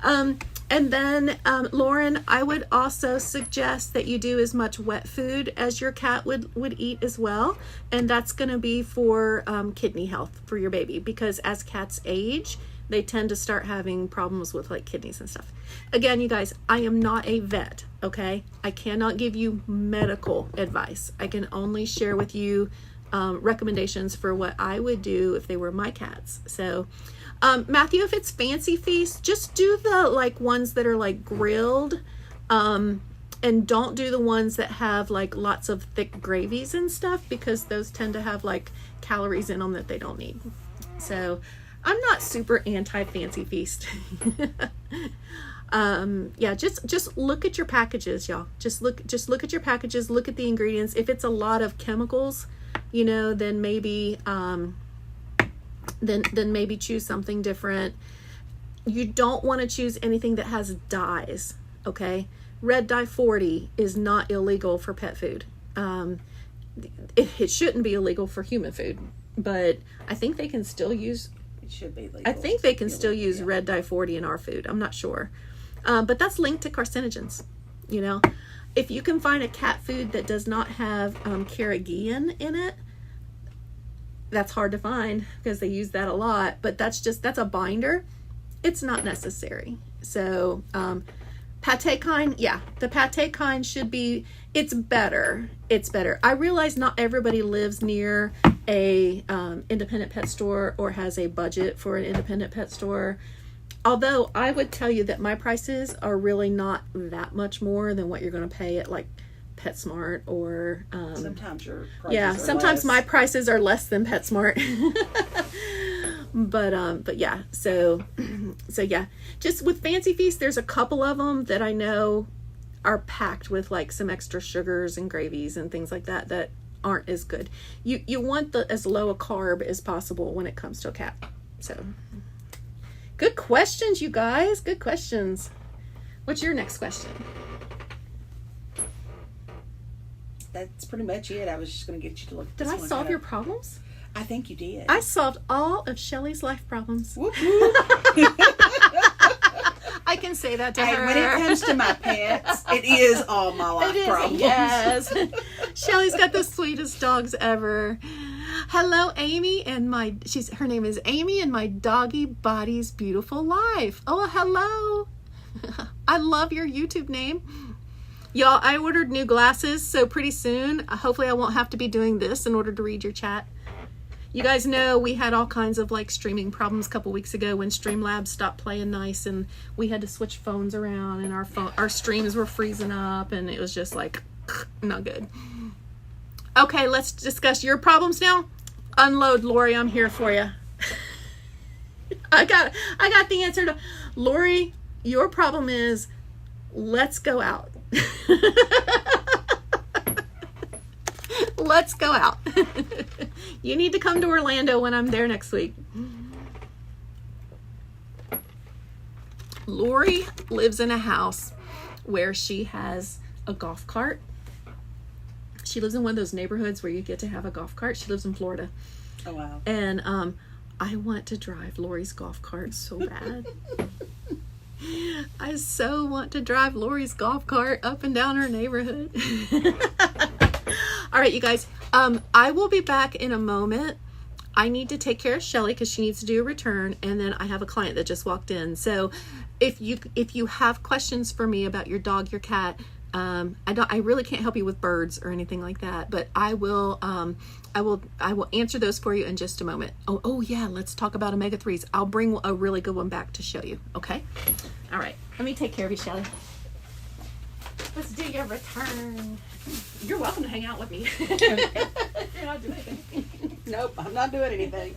And then, Lauren, I would also suggest that you do as much wet food as your cat would eat as well. And that's going to be for kidney health for your baby, because as cats age, they tend to start having problems with like kidneys and stuff. Again, you guys, I am not a vet, okay? I cannot give you medical advice. I can only share with you recommendations for what I would do if they were my cats. So, Matthew, if it's Fancy Feast, just do the like ones that are like grilled, and don't do the ones that have like lots of thick gravies and stuff, because those tend to have like calories in them that they don't need. So I'm not super anti Fancy Feast. Yeah, just look at your packages, y'all. Just look at your packages, look at the ingredients. If it's a lot of chemicals, you know, then maybe then maybe choose something different. You don't want to choose anything that has dyes, okay? Red dye 40 is not illegal for pet food. It shouldn't be illegal for human food, but I think they can still use, It should be legal. I think they can still use red dye 40 in our food. I'm not sure. But that's linked to carcinogens, you know? If you can find a cat food that does not have carrageenan in it, that's hard to find because they use that a lot, but that's a binder. It's not necessary. So Pate kind, yeah. The pate kind should be, it's better. It's better. I realize not everybody lives near a independent pet store or has a budget for an independent pet store. Although I would tell you that my prices are really not that much more than what you're going to pay at like PetSmart or Sometimes your prices yeah, are sometimes less. my prices are less than PetSmart. But yeah, so yeah, just with Fancy Feast, there's a couple of them that I know are packed with like some extra sugars and gravies and things like that that aren't as good. You want as low a carb as possible when it comes to a cat. So good questions, you guys. Good questions. What's your next question? That's pretty much it. I was just going to get you to look at Did this I one solve kind your of- problems? I think you did. I solved all of Shelly's life problems. Whoop, whoop. I can say that to Hey, her. when it comes to my pets, it is all my life It is, problems. yes. Shelly's got the sweetest dogs ever. Hello, Amy, and her name is Amy, and my doggy body's beautiful life. Oh, hello. I love your YouTube name. Y'all, I ordered new glasses, so pretty soon, hopefully I won't have to be doing this in order to read your chat. You guys know we had all kinds of like streaming problems a couple weeks ago when Streamlabs stopped playing nice and we had to switch phones around and our streams were freezing up and it was just like not good. Okay, let's discuss your problems now. Unload, Lori, I'm here for you. I got the answer to Lori, your problem is let's go out. Let's go out. You need to come to Orlando when I'm there next week. Lori lives in a house where she has a golf cart. She lives in one of those neighborhoods where you get to have a golf cart. She lives in Florida. Oh, wow. And I want to drive Lori's golf cart so bad. I so want to drive Lori's golf cart up and down her neighborhood. All right, you guys. I will be back in a moment. I need to take care of Shelly because she needs to do a return, and then I have a client that just walked in. So, if you have questions for me about your dog, your cat, I really can't help you with birds or anything like that, but I will answer those for you in just a moment. Oh yeah, let's talk about omega-3s. I'll bring a really good one back to show you. Okay. All right. Let me take care of you, Shelly. Let's do your return. You're welcome to hang out with me. You're not doing anything. Nope, I'm not doing anything.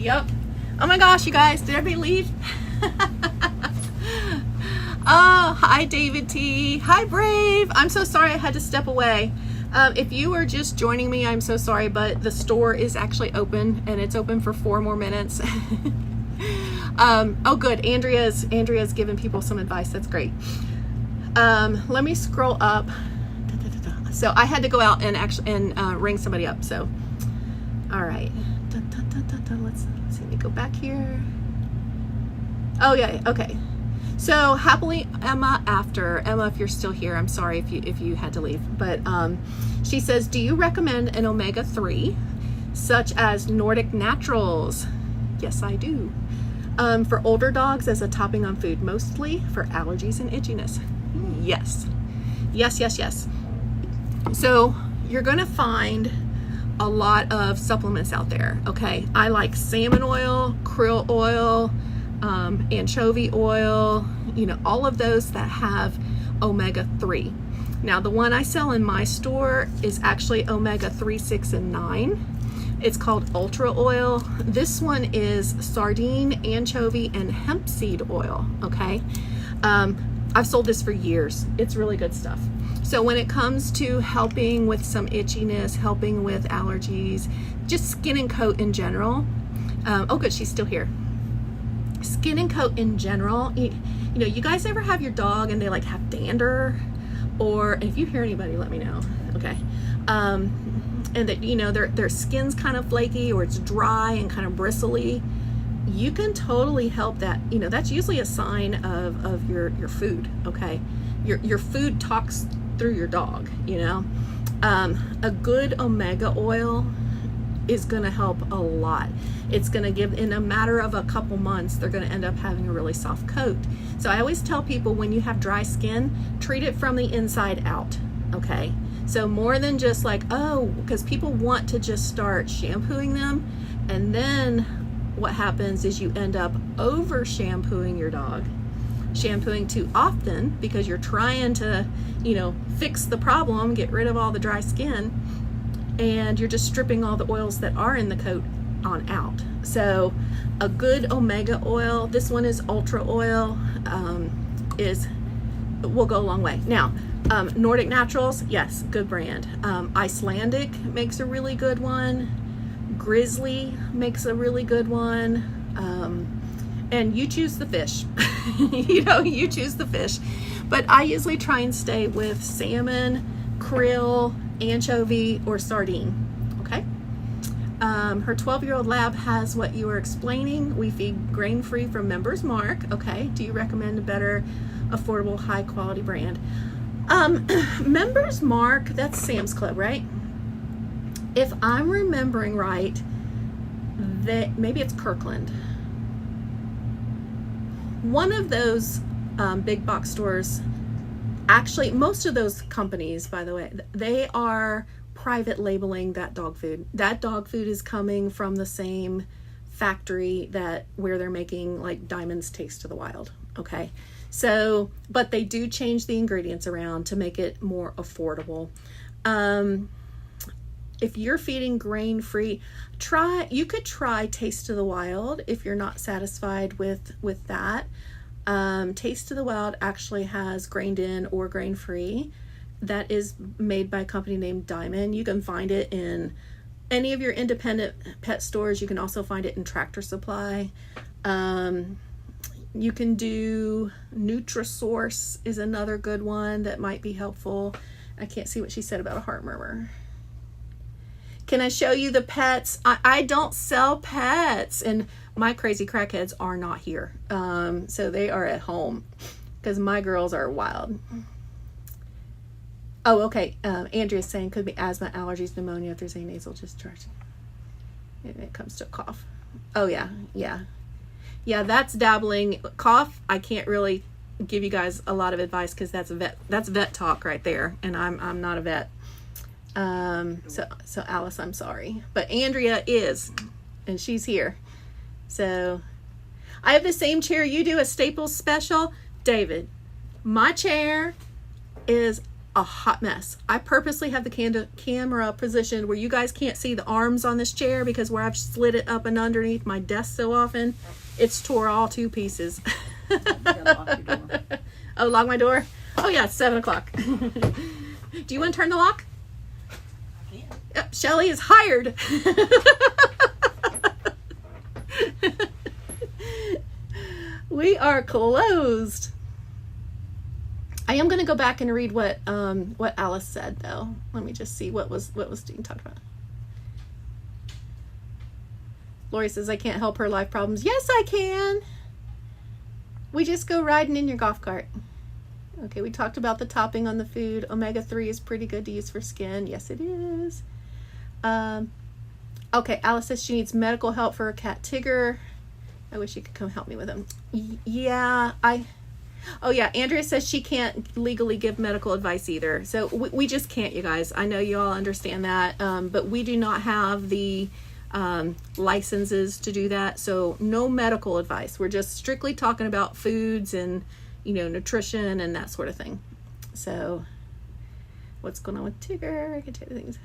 Yep. Oh my gosh, you guys, did everybody leave? Oh, hi David T. Hi Brave. I'm so sorry I had to step away. If you are just joining me, I'm so sorry, but the store is actually open and it's open for 4 more minutes. Oh good, Andrea's giving people some advice. That's great. Let me scroll up. So I had to go out and ring somebody up. So, all right. Let's see. Let me go back here. Oh yeah. Okay. So happily Emma after Emma, if you're still here, I'm sorry if you had to leave. But she says, do you recommend an omega-3 such as Nordic Naturals? Yes, I do. For older dogs as a topping on food, mostly for allergies and itchiness. Yes. Yes, yes, yes. So you're going to find a lot of supplements out there. Okay. I like salmon oil, krill oil, anchovy oil, all of those that have omega-3. Now the one I sell in my store is actually omega-3, 6, and 9. It's called ultra oil. This one is sardine, anchovy, and hemp seed oil. Okay. I've sold this for years. It's really good stuff. So when it comes to helping with some itchiness, helping with allergies, just skin and coat in general. Oh good, she's still here. Skin and coat in general. You guys ever have your dog and they like have dander? Or if you hear anybody, let me know. Okay. And that, their skin's kind of flaky or it's dry and kind of bristly. You can totally help that. That's usually a sign of your food. Okay. Your food talks through your dog, a good omega oil is going to help a lot. It's going to give, in a matter of a couple months, they're going to end up having a really soft coat. So I always tell people, when you have dry skin, treat it from the inside out. Okay. So more than just like, because people want to just start shampooing them, and then what happens is you end up over shampooing your dog, shampooing too often because you're trying to, fix the problem, get rid of all the dry skin, and you're just stripping all the oils that are in the coat on out. So a good omega oil, this one is ultra oil, will go a long way. Now, Nordic Naturals, yes, good brand. Icelandic makes a really good one. Grizzly makes a really good one. And you choose the fish. You choose the fish. But I usually try and stay with salmon, krill, anchovy, or sardine. Okay. Her 12-year-old lab has what you were explaining. We feed grain-free from Members Mark. Okay. Do you recommend a better, affordable, high-quality brand? Members Mark, that's Sam's Club, right? If I'm remembering right, that maybe it's Kirkland. One of those big box stores, actually, most of those companies, by the way, they are private labeling that dog food. That dog food is coming from the same factory where they're making like Diamond's Taste of the Wild. Okay. So, but they do change the ingredients around to make it more affordable. If you're feeding grain-free, you could try Taste of the Wild if you're not satisfied with that. Taste of the Wild actually has grained in or grain-free. That is made by a company named Diamond. You can find it in any of your independent pet stores. You can also find it in Tractor Supply. You can do Nutrisource is another good one that might be helpful. I can't see what she said about a heart murmur. Can I show you the pets? I don't sell pets, and my crazy crackheads are not here. So they are at home because my girls are wild. Oh, okay. Andrea's saying could be asthma, allergies, pneumonia if there's any nasal discharge. When it comes to cough. Oh yeah, yeah. Yeah, that's dabbling. Cough, I can't really give you guys a lot of advice because that's vet talk right there, and I'm not a vet. So Alice, I'm sorry, but Andrea is, and she's here. So I have the same chair you do, a Staples special. David, my chair is a hot mess. I purposely have the camera positioned where you guys can't see the arms on this chair, because where I've slid it up and underneath my desk so often, it's tore all to pieces. You gotta lock your door. Oh, lock my door? Oh yeah, it's 7 o'clock. Do you want to turn the lock? I can't. Yep, Shelly is hired. We are closed. I am going to go back and read what Alice said, though. Let me just see what was being talked about. Lori says, I can't help her life problems. Yes, I can. We just go riding in your golf cart. Okay, we talked about the topping on the food. Omega-3 is pretty good to use for skin. Yes, it is. Okay, Alice says she needs medical help for her cat Tigger. I wish you could come help me with him. Yeah, oh yeah, Andrea says she can't legally give medical advice either. So we just can't, you guys. I know you all understand that, but we do not have the licenses to do that. So no medical advice. We're just strictly talking about foods and, nutrition and that sort of thing. So what's going on with Tigger? I can tell you things.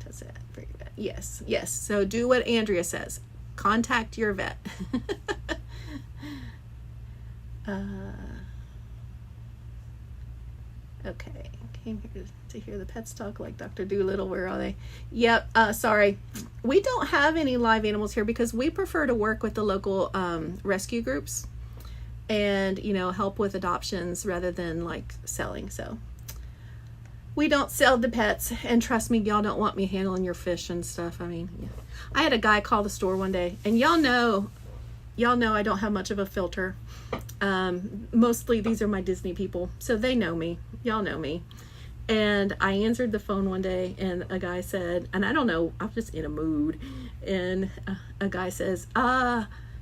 Does that very bad. Yes. So do what Andrea says. Contact your vet. Okay, came here to hear the pets talk like Dr. Doolittle. Where are they? Yep, sorry. We don't have any live animals here because we prefer to work with the local rescue groups and, help with adoptions rather than like selling. So we don't sell the pets, and trust me, y'all don't want me handling your fish and stuff. I mean, yeah. I had a guy call the store one day, and y'all know I don't have much of a filter. Mostly these are my Disney people, so they know me. Y'all know me. And I answered the phone one day, and a guy said, and I don't know, I'm just in a mood. And a guy says,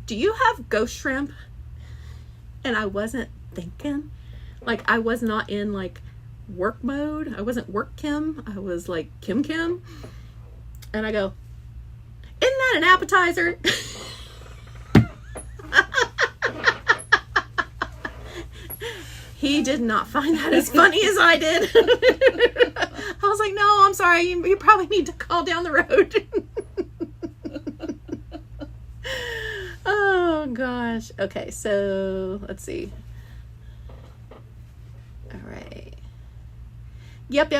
do you have ghost shrimp? And I wasn't thinking, like, I was not in like work mode. I wasn't work Kim. I was like Kim. And I go, isn't that an appetizer? He did not find that as funny as I did. I was like, no, I'm sorry. You probably need to call down the road. Oh, gosh. Okay, so let's see. All right. Yep.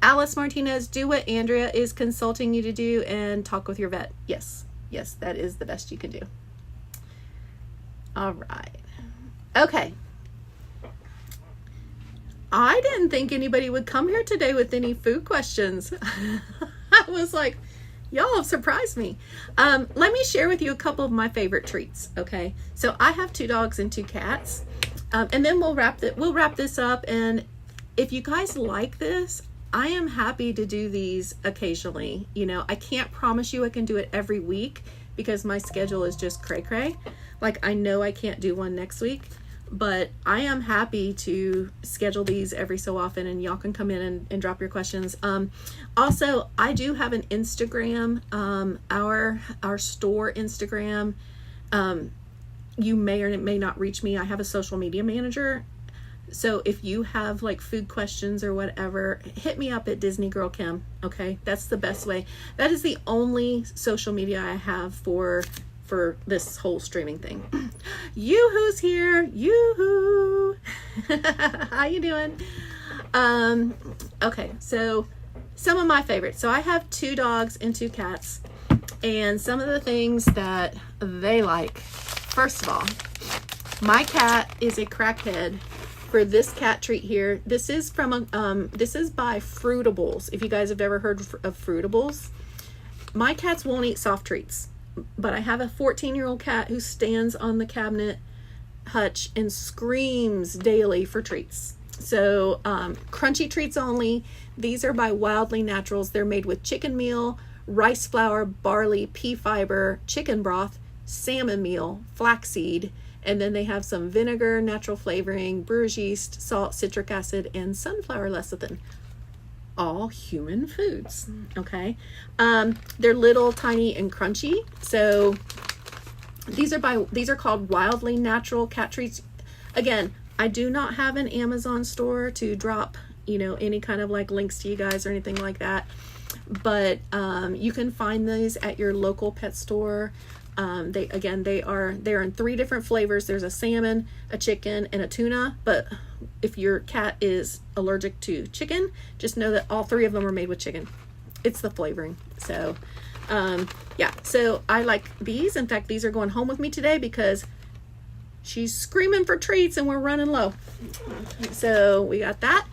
Alice Martinez, do what Andrea is consulting you to do and talk with your vet. Yes, that is the best you can do. All right. Okay. I didn't think anybody would come here today with any food questions. I was like, y'all have surprised me. Let me share with you a couple of my favorite treats, okay? So I have 2 dogs and 2 cats. And then we'll wrap this up. And if you guys like this, I am happy to do these occasionally. I can't promise you I can do it every week because my schedule is just cray-cray. Like, I know I can't do one next week. But I am happy to schedule these every so often, and y'all can come in and drop your questions. Also, I do have an Instagram, our store Instagram. You may or may not reach me. I have a social media manager. So if you have like food questions or whatever, hit me up at DisneyGirlKim. Okay, that's the best way. That is the only social media I have for this whole streaming thing. Yoo-hoo's here. Yoo-hoo. How you doing? Okay, so some of my favorites. So I have 2 dogs and 2 cats, and some of the things that they like. First of all, my cat is a crackhead for this cat treat here. This is from this is by Fruitables. If you guys have ever heard of Fruitables. My cats won't eat soft treats. But I have a 14-year-old cat who stands on the cabinet hutch and screams daily for treats. So crunchy treats only. These are by Wildly Naturals. They're made with chicken meal, rice flour, barley, pea fiber, chicken broth, salmon meal, flaxseed, and then they have some vinegar, natural flavoring, brewer's yeast, salt, citric acid, and sunflower lecithin. All human foods. Okay, they're little, tiny, and crunchy. So these are called Wildly Natural cat treats. Again, I do not have an Amazon store to drop you know, any kind of like links to you guys or anything like that. But you can find these at your local pet store. They're in 3 different flavors. There's a salmon, a chicken, and a tuna. But if your cat is allergic to chicken, just know that all 3 of them are made with chicken. It's the flavoring. So yeah, so I like these. In fact, these are going home with me today because she's screaming for treats and we're running low. So we got that.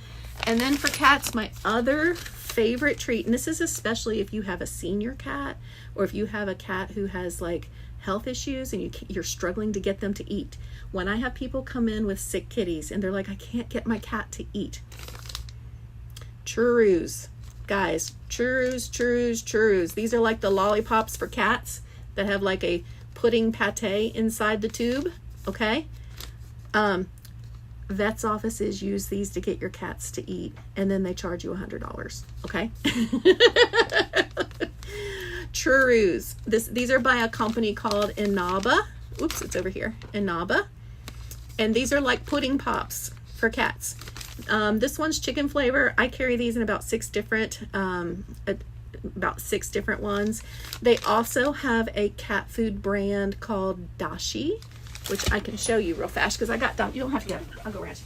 And then for cats, my other favorite treat, and this is especially if you have a senior cat or if you have a cat who has like health issues and you're struggling to get them to eat. When I have people come in with sick kitties and they're like, I can't get my cat to eat. Churros, guys, churros. These are like the lollipops for cats that have like a pudding pate inside the tube. Okay. Vets offices use these to get your cats to eat, and then they charge you $100. Okay. Churros. These are by a company called Inaba. Oops, it's over here. Inaba. And these are like pudding pops for cats. This one's chicken flavor. I carry these in about 6 different ones. They also have a cat food brand called Dashi, which I can show you real fast because I got them. You don't have to get it. I'll go around.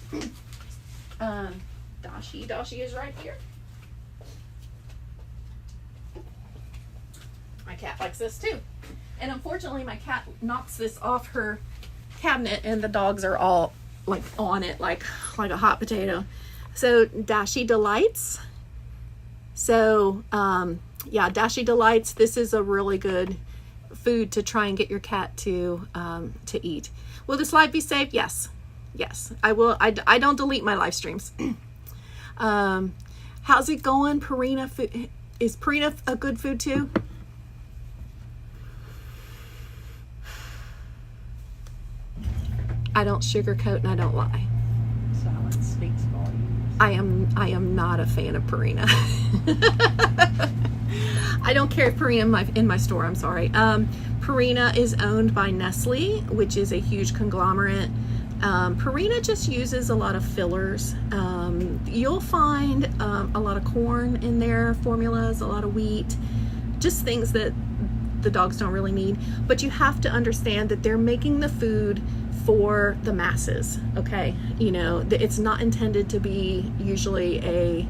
Dashi is right here. My cat likes this too. And unfortunately, my cat knocks this off her cabinet and the dogs are all like on it like a hot potato. So Dashi Delights. So yeah, Dashi Delights. This is a really good food to try and get your cat to eat. Will this live be saved? Yes. I will. I don't delete my live streams. How's it going? Purina food. Is Purina a good food too? I don't sugarcoat and I don't lie. Silence speaks volumes. I am not a fan of Purina. I don't carry Purina in my store. I'm sorry. Purina is owned by Nestle, which is a huge conglomerate. Purina just uses a lot of fillers. You'll find a lot of corn in their formulas, a lot of wheat, just things that the dogs don't really need. But you have to understand that they're making the food for the masses. Okay, you know, it's not intended to be usually a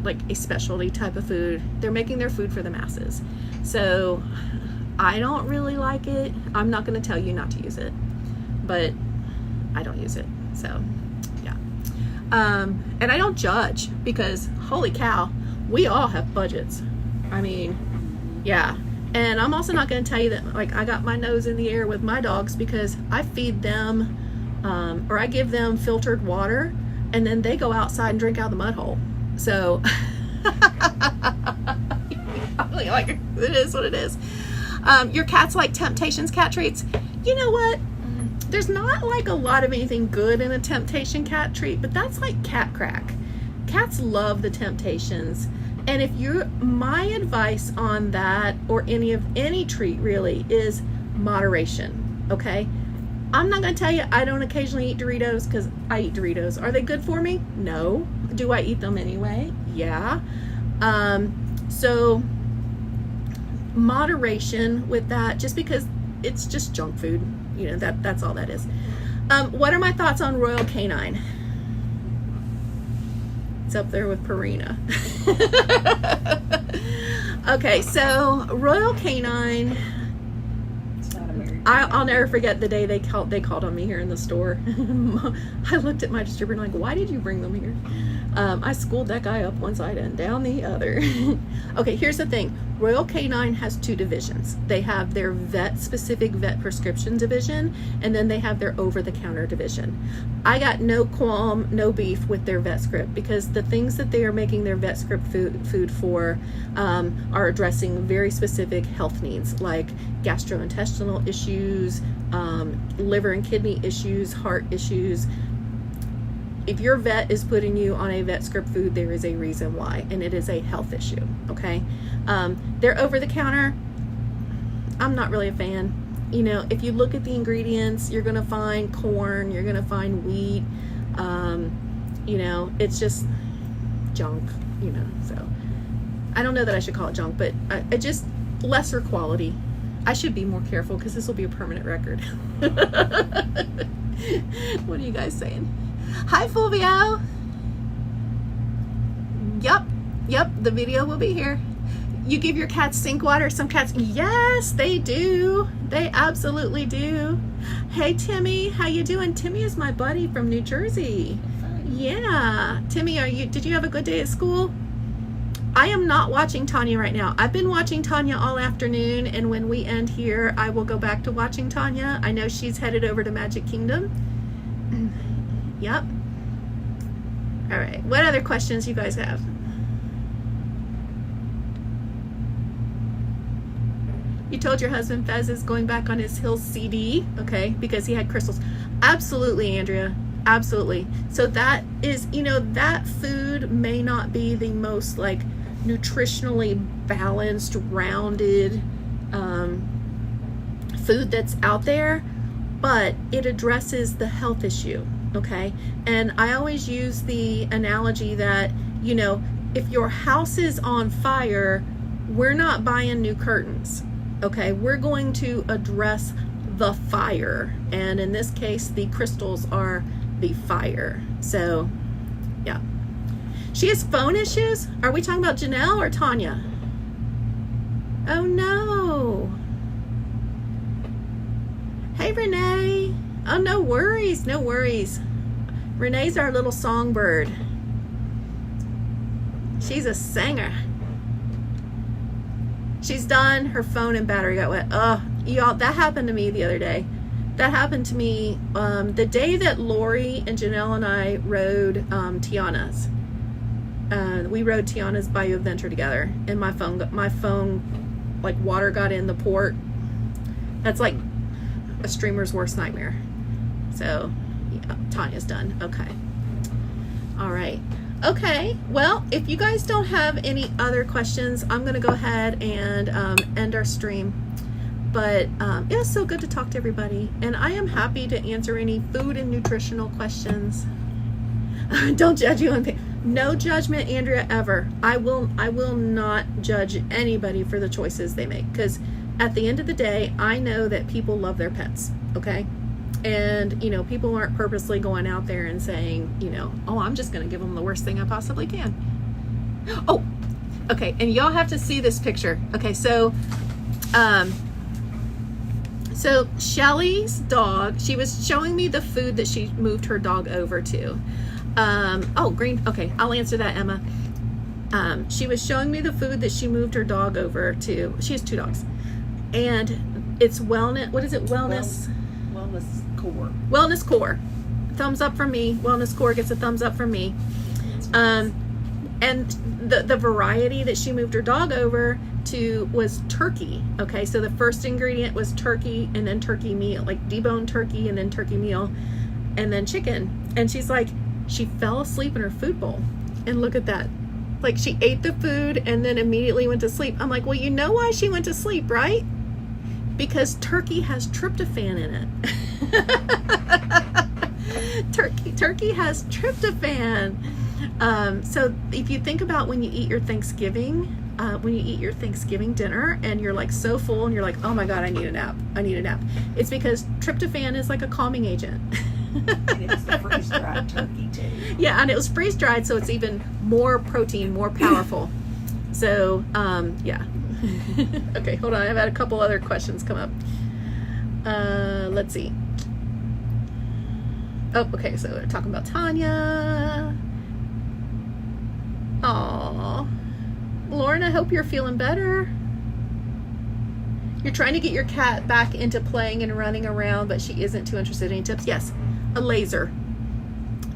like a specialty type of food. They're making their food for the masses. So I don't really like it. I'm not going to tell you not to use it, but I don't use it. So yeah. And I don't judge because holy cow, we all have budgets. I mean, yeah. And I'm also not going to tell you that like I got my nose in the air with my dogs because I feed them or I give them filtered water and then they go outside and drink out of the mud hole. So like it is what it is. Your cats like Temptations cat treats. You know what? There's not like a lot of anything good in a Temptation cat treat, but that's like cat crack. Cats love the Temptations. And if my advice on that or any treat really is moderation. Okay. I'm not going to tell you I don't occasionally eat Doritos because I eat Doritos. Are they good for me? No. Do I eat them anyway? Yeah. So moderation with that, just because it's just junk food, you know, that's all that is. What are my thoughts on Royal Canine? It's up there with Purina. Okay, so Royal Canine. I'll never forget the day they called on me here in the store. I looked at my distributor and like, why did you bring them here? I schooled that guy up one side and down the other. Okay, here's the thing. Royal Canine has 2 divisions. They have their specific vet prescription division, and then they have their over-the-counter division. I got no qualm, no beef with their vet script because the things that they are making their vet script food for are addressing very specific health needs like gastrointestinal issues, liver and kidney issues, heart issues. If your vet is putting you on a vet script food, there is a reason why, and it is a health issue, okay? They're over the counter. I'm not really a fan. You know, if you look at the ingredients, you're gonna find corn, you're gonna find wheat, You know, it's just junk, you know. So I don't know that I should call it junk, but it just lesser quality. I should be more careful because this will be a permanent record. What are you guys saying? Hi, Fulvio. Yep, the video will be here. You give your cats sink water? Some cats, yes, they do. They absolutely do. Hey, Timmy, how you doing? Timmy is my buddy from New Jersey. Yeah. Timmy, did you have a good day at school? I am not watching Tanya right now. I've been watching Tanya all afternoon, and when we end here, I will go back to watching Tanya. I know she's headed over to Magic Kingdom. Yep. All right. What other questions you guys have? You told your husband Fez is going back on his Hills CD, okay, because he had crystals. Absolutely, Andrea. Absolutely. So that is, you know, that food may not be the most like nutritionally balanced, rounded food that's out there, but it addresses the health issue, okay? And I always use the analogy that, you know, if your house is on fire, we're not buying new curtains. Okay, we're going to address the fire, and in this case the crystals are the fire. So yeah, she has phone issues. Are we talking about Janelle or Tanya? Oh no. Hey Renee. Oh, no worries, no worries. Renee's our little songbird. She's a singer. She's done. Her phone and battery got wet. Y'all, that happened to me the other day. That happened to me the day that Lori and Janelle and I rode Tiana's. We rode Tiana's Bayou Adventure together, and my phone, like water got in the port. That's like a streamer's worst nightmare. So, yeah, Tanya's done. Okay. All right. Okay, well, if you guys don't have any other questions, I'm going to go ahead and end our stream. But it was so good to talk to everybody, and I am happy to answer any food and nutritional questions. Don't judge you on pay. No judgment, Andrea, ever. I will not judge anybody for the choices they make, because at the end of the day, I know that people love their pets, okay? And, you know, people aren't purposely going out there and saying, you know, oh, I'm just going to give them the worst thing I possibly can. Oh, okay. And y'all have to see this picture. Okay. So Shelly's dog, she was showing me the food that she moved her dog over to. Green. Okay. I'll answer that, Emma. She was showing me the food that she moved her dog over to. She has 2 dogs, and it's wellness. What is it? Wellness Core. Wellness Core. Thumbs up from me. Wellness Core gets a thumbs up from me. And the variety that she moved her dog over to was turkey. Okay, so the first ingredient was turkey, and then turkey meal, like deboned turkey, and then turkey meal, and then chicken. And she's like, she fell asleep in her food bowl. And look at that. Like, she ate the food and then immediately went to sleep. I'm like, well, you know why she went to sleep, right? Because turkey has tryptophan in it. Turkey has tryptophan. So if you think about when you eat your Thanksgiving dinner and you're like so full and you're like, oh my God, I need a nap. It's because tryptophan is like a calming agent. And it's the freeze-dried turkey too. Yeah, and it was freeze-dried, so it's even more protein, more powerful. So, yeah. Okay, hold on. I've had a couple other questions come up. Let's see. Oh, okay, so they're talking about Tanya. Aw. Lauren, I hope you're feeling better. You're trying to get your cat back into playing and running around, but she isn't too interested. Any tips? Yes, a laser.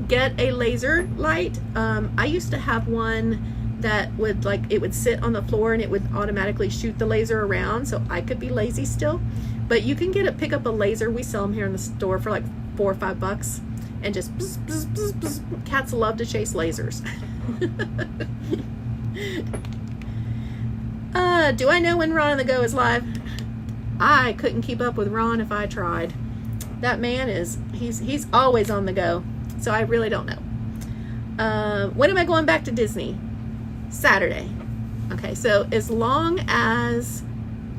Get a laser light. I used to have one that would, like, it would sit on the floor and it would automatically shoot the laser around, so I could be lazy still. But you can pick up a laser. We sell them here in the store for like $4 or $5, and just bzz, bzz, bzz, bzz. Cats love to chase lasers. Do I know when Ron on the Go is live? I couldn't keep up with Ron if I tried. That man he's always on the go, so I really don't know. When am I going back to Disney? Saturday. Okay, so as long as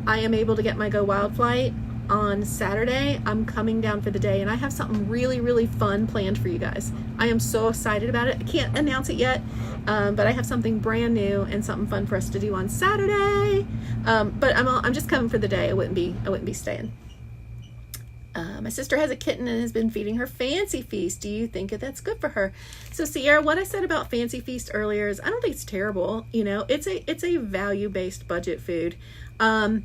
I am able to get my Go Wild flight on Saturday, I'm coming down for the day, and I have something really, really fun planned for you guys. I am so excited about it. I can't announce it yet, but I have something brand new and something fun for us to do on Saturday. But I'm just coming for the day. I wouldn't be staying. My sister has a kitten and has been feeding her Fancy Feast. Do you think that's good for her? So Sierra, what I said about Fancy Feast earlier is I don't think it's terrible. You know, it's a value-based budget food. So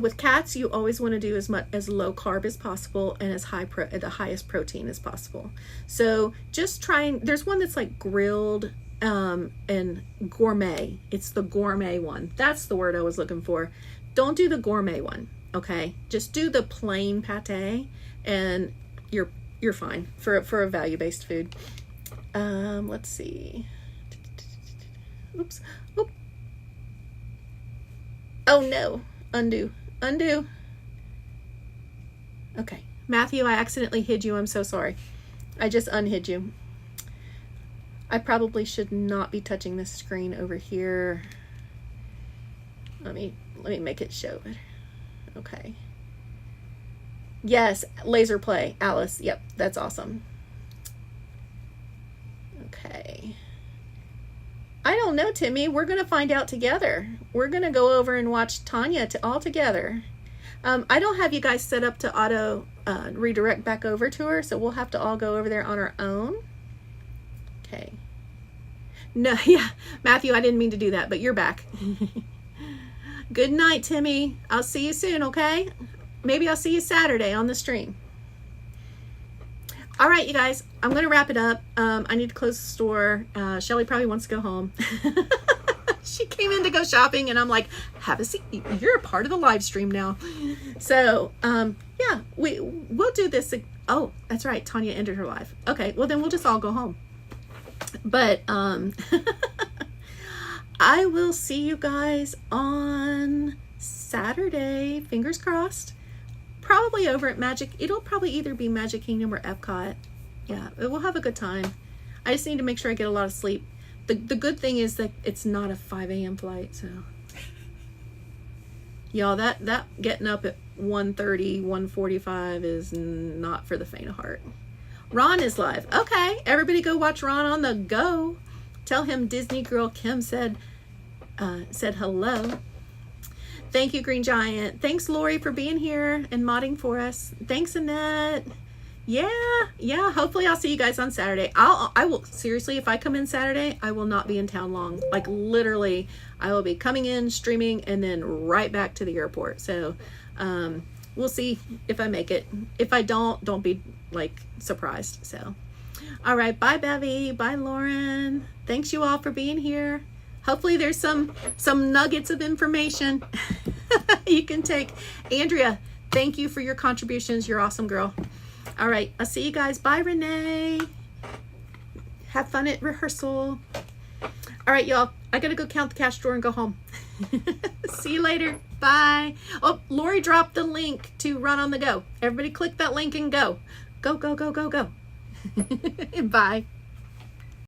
with cats, you always want to do as low carb as possible and as the highest protein as possible. So just there's one that's like grilled and gourmet. It's the gourmet one. That's the word I was looking for. Don't do the gourmet one. Okay, just do the plain pate, and you're fine for a value-based food. Let's see. Oops. Oop. Oh no. Undo. Okay, Matthew, I accidentally hid you. I'm so sorry. I just unhid you. I probably should not be touching this screen over here. Let me make it show better. Okay. Yes, laser play, Alice. Yep, that's awesome. Okay. I don't know, Timmy. We're going to find out together. We're going to go over and watch Tanya all together. I don't have you guys set up to auto redirect back over to her, so we'll have to all go over there on our own. Okay. No, yeah, Matthew, I didn't mean to do that, but you're back. Good night, Timmy. I'll see you soon, okay? Maybe I'll see you Saturday on the stream. All right, you guys, I'm going to wrap it up. I need to close the store. Shelly probably wants to go home. She came in to go shopping, and I'm like, have a seat. You're a part of the live stream now. So, yeah, we'll do this. Oh, that's right. Tanya ended her live. Okay, well, then we'll just all go home. But I will see you guys on Saturday. Fingers crossed. Probably over at Magic. It'll probably either be Magic Kingdom or Epcot. Yeah, we'll have a good time. I just need to make sure I get a lot of sleep. The good thing is that it's not a 5 a.m. flight, so. Y'all, that getting up at 1:30, 1:45 is not for the faint of heart. Ron is live. Okay, everybody go watch Ron on the go. Tell him DisneyGirlKim said hello. Thank you, Green Giant. Thanks, Lori, for being here and modding for us. Thanks, Annette. Yeah. Hopefully, I'll see you guys on Saturday. I will seriously. If I come in Saturday, I will not be in town long. Like literally, I will be coming in, streaming, and then right back to the airport. So, we'll see if I make it. If I don't be like surprised. So, all right. Bye, Bevy. Bye, Lauren. Thanks you all for being here. Hopefully there's some nuggets of information you can take. Andrea, thank you for your contributions. You're awesome, girl. All right, I'll see you guys. Bye, Renee. Have fun at rehearsal. All right, y'all. I gotta go count the cash drawer and go home. See you later. Bye. Oh, Lori dropped the link to Run on the Go. Everybody click that link and go. Go. Bye.